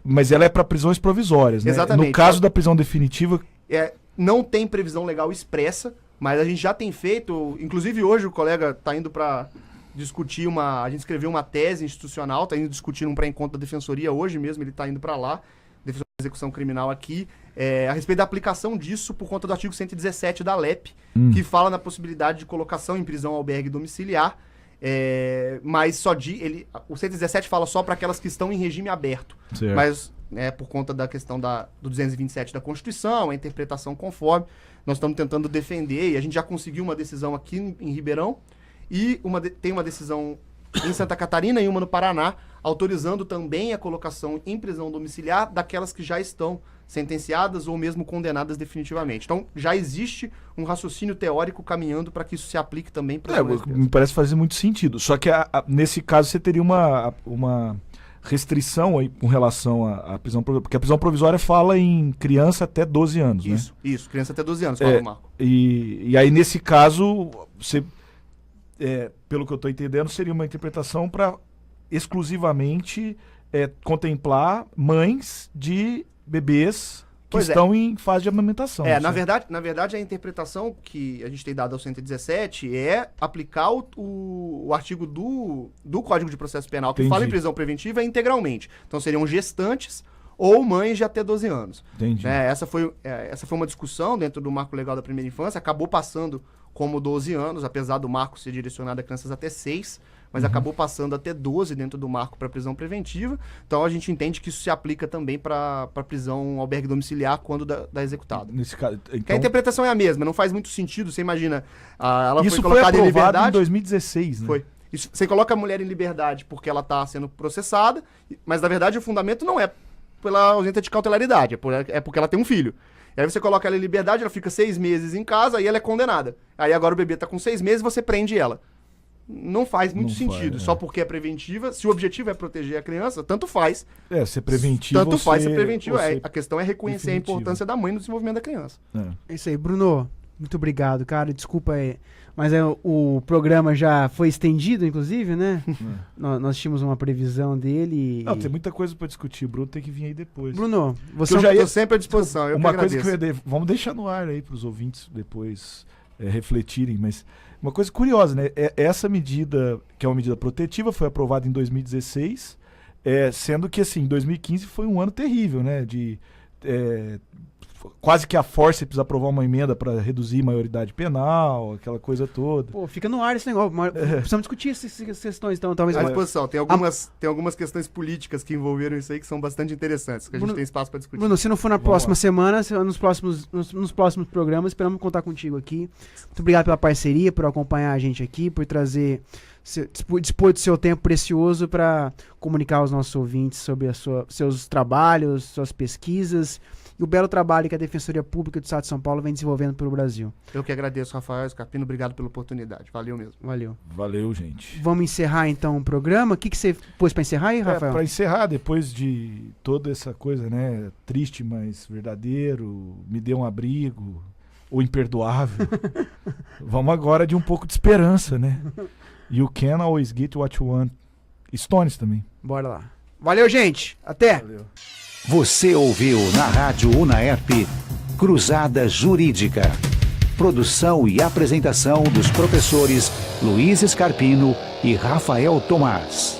Mas ela é para prisões provisórias, né? Exatamente. No caso da prisão definitiva... Não tem previsão legal expressa, mas a gente já tem feito... Inclusive hoje o colega está indo para discutir a gente escreveu uma tese institucional, está indo discutir um pré-encontro da Defensoria hoje mesmo, ele está indo para lá, Defensoria de Execução Criminal aqui, a respeito da aplicação disso por conta do artigo 117 da LEP, que fala na possibilidade de colocação em prisão albergue domiciliar, mas o 117 fala só para aquelas que estão em regime aberto. Certo. Mas por conta da questão do 227 da Constituição, a interpretação conforme, nós estamos tentando defender, e a gente já conseguiu uma decisão aqui em Ribeirão, e tem uma decisão em Santa Catarina e uma no Paraná, autorizando também a colocação em prisão domiciliar daquelas que já estão sentenciadas ou mesmo condenadas definitivamente. Então, já existe um raciocínio teórico caminhando para que isso se aplique também para me parece fazer muito sentido. Só que nesse caso você teria uma restrição aí com relação à prisão provisória, porque a prisão provisória fala em criança até 12 anos, né? Isso, criança até 12 anos, fala o Marco. E aí, nesse caso, você, pelo que eu estou entendendo, seria uma interpretação para exclusivamente contemplar mães de bebês que estão em fase de amamentação. Na verdade, a interpretação que a gente tem dado ao 117 é aplicar o artigo do Código de Processo Penal que fala em prisão preventiva integralmente. Então, seriam gestantes ou mães de até 12 anos. Entendi. Essa foi uma discussão dentro do marco legal da primeira infância, acabou passando como 12 anos, apesar do marco ser direcionado a crianças até 6, mas acabou passando até 12 dentro do marco para prisão preventiva. Então a gente entende que isso se aplica também para prisão albergue domiciliar quando da executada. Nesse caso, Que a então, interpretação é a mesma, não faz muito sentido, você imagina, ela isso foi foi colocada em aprovado em liberdade. 2016, né? Foi. Isso, você coloca a mulher em liberdade porque ela está sendo processada, mas na verdade o fundamento não é pela ausência de cautelaridade, é porque ela tem um filho. E aí você coloca ela em liberdade, ela fica 6 meses em casa, aí ela é condenada. Aí agora o bebê está com 6 meses, você prende ela. Não faz muito sentido, só porque é preventiva. Se o objetivo é proteger a criança, tanto faz. Ser preventivo. Tanto faz ser preventivo. ou ser A questão é reconhecer definitivo. a importância da mãe no desenvolvimento da criança. É isso aí, Bruno. Muito obrigado, cara. Desculpa aí. Mas o programa já foi estendido, inclusive, né? Nós tínhamos uma previsão dele. Não, tem muita coisa pra discutir. O Bruno tem que vir aí depois. Bruno, você eu já ia- Estou sempre à disposição. Eu Uma que coisa agradeço. que eu ia vamos deixar no ar aí pros ouvintes depois refletirem, mas uma coisa curiosa, né? Essa medida, que é uma medida protetiva, foi aprovada em 2016, sendo que, assim, 2015 foi um ano terrível, né? Quase que a forceps aprovar uma emenda para reduzir a maioridade penal, aquela coisa toda. Pô, fica no ar esse negócio. Mas precisamos discutir essas questões, então, talvez. À disposição. Tem algumas questões políticas que envolveram isso aí que são bastante interessantes, que a gente Bruno- tem espaço para discutir. Bruno, se não for na Vamos próxima lá. semana, nos próximos programas, esperamos contar contigo aqui. Muito obrigado pela parceria, por acompanhar a gente aqui, por dispor do seu tempo precioso para comunicar aos nossos ouvintes sobre seus trabalhos, suas pesquisas e o belo trabalho que a Defensoria Pública do Estado de São Paulo vem desenvolvendo pelo Brasil. Eu que agradeço, Rafael Scarpino. Obrigado pela oportunidade. Valeu mesmo. Valeu. Valeu, gente. Vamos encerrar então o programa. O que você pôs para encerrar aí, Rafael? Para encerrar, depois de toda essa coisa, né? Triste, mas verdadeiro, me deu um abrigo, o imperdoável. Vamos agora de um pouco de esperança, né? You can always get what you want. Stones também. Bora lá. Valeu, gente. Até. Valeu. Você ouviu na Rádio Unaerp Cruzada Jurídica. Produção e apresentação dos professores Luiz Scarpino e Rafael Tomás.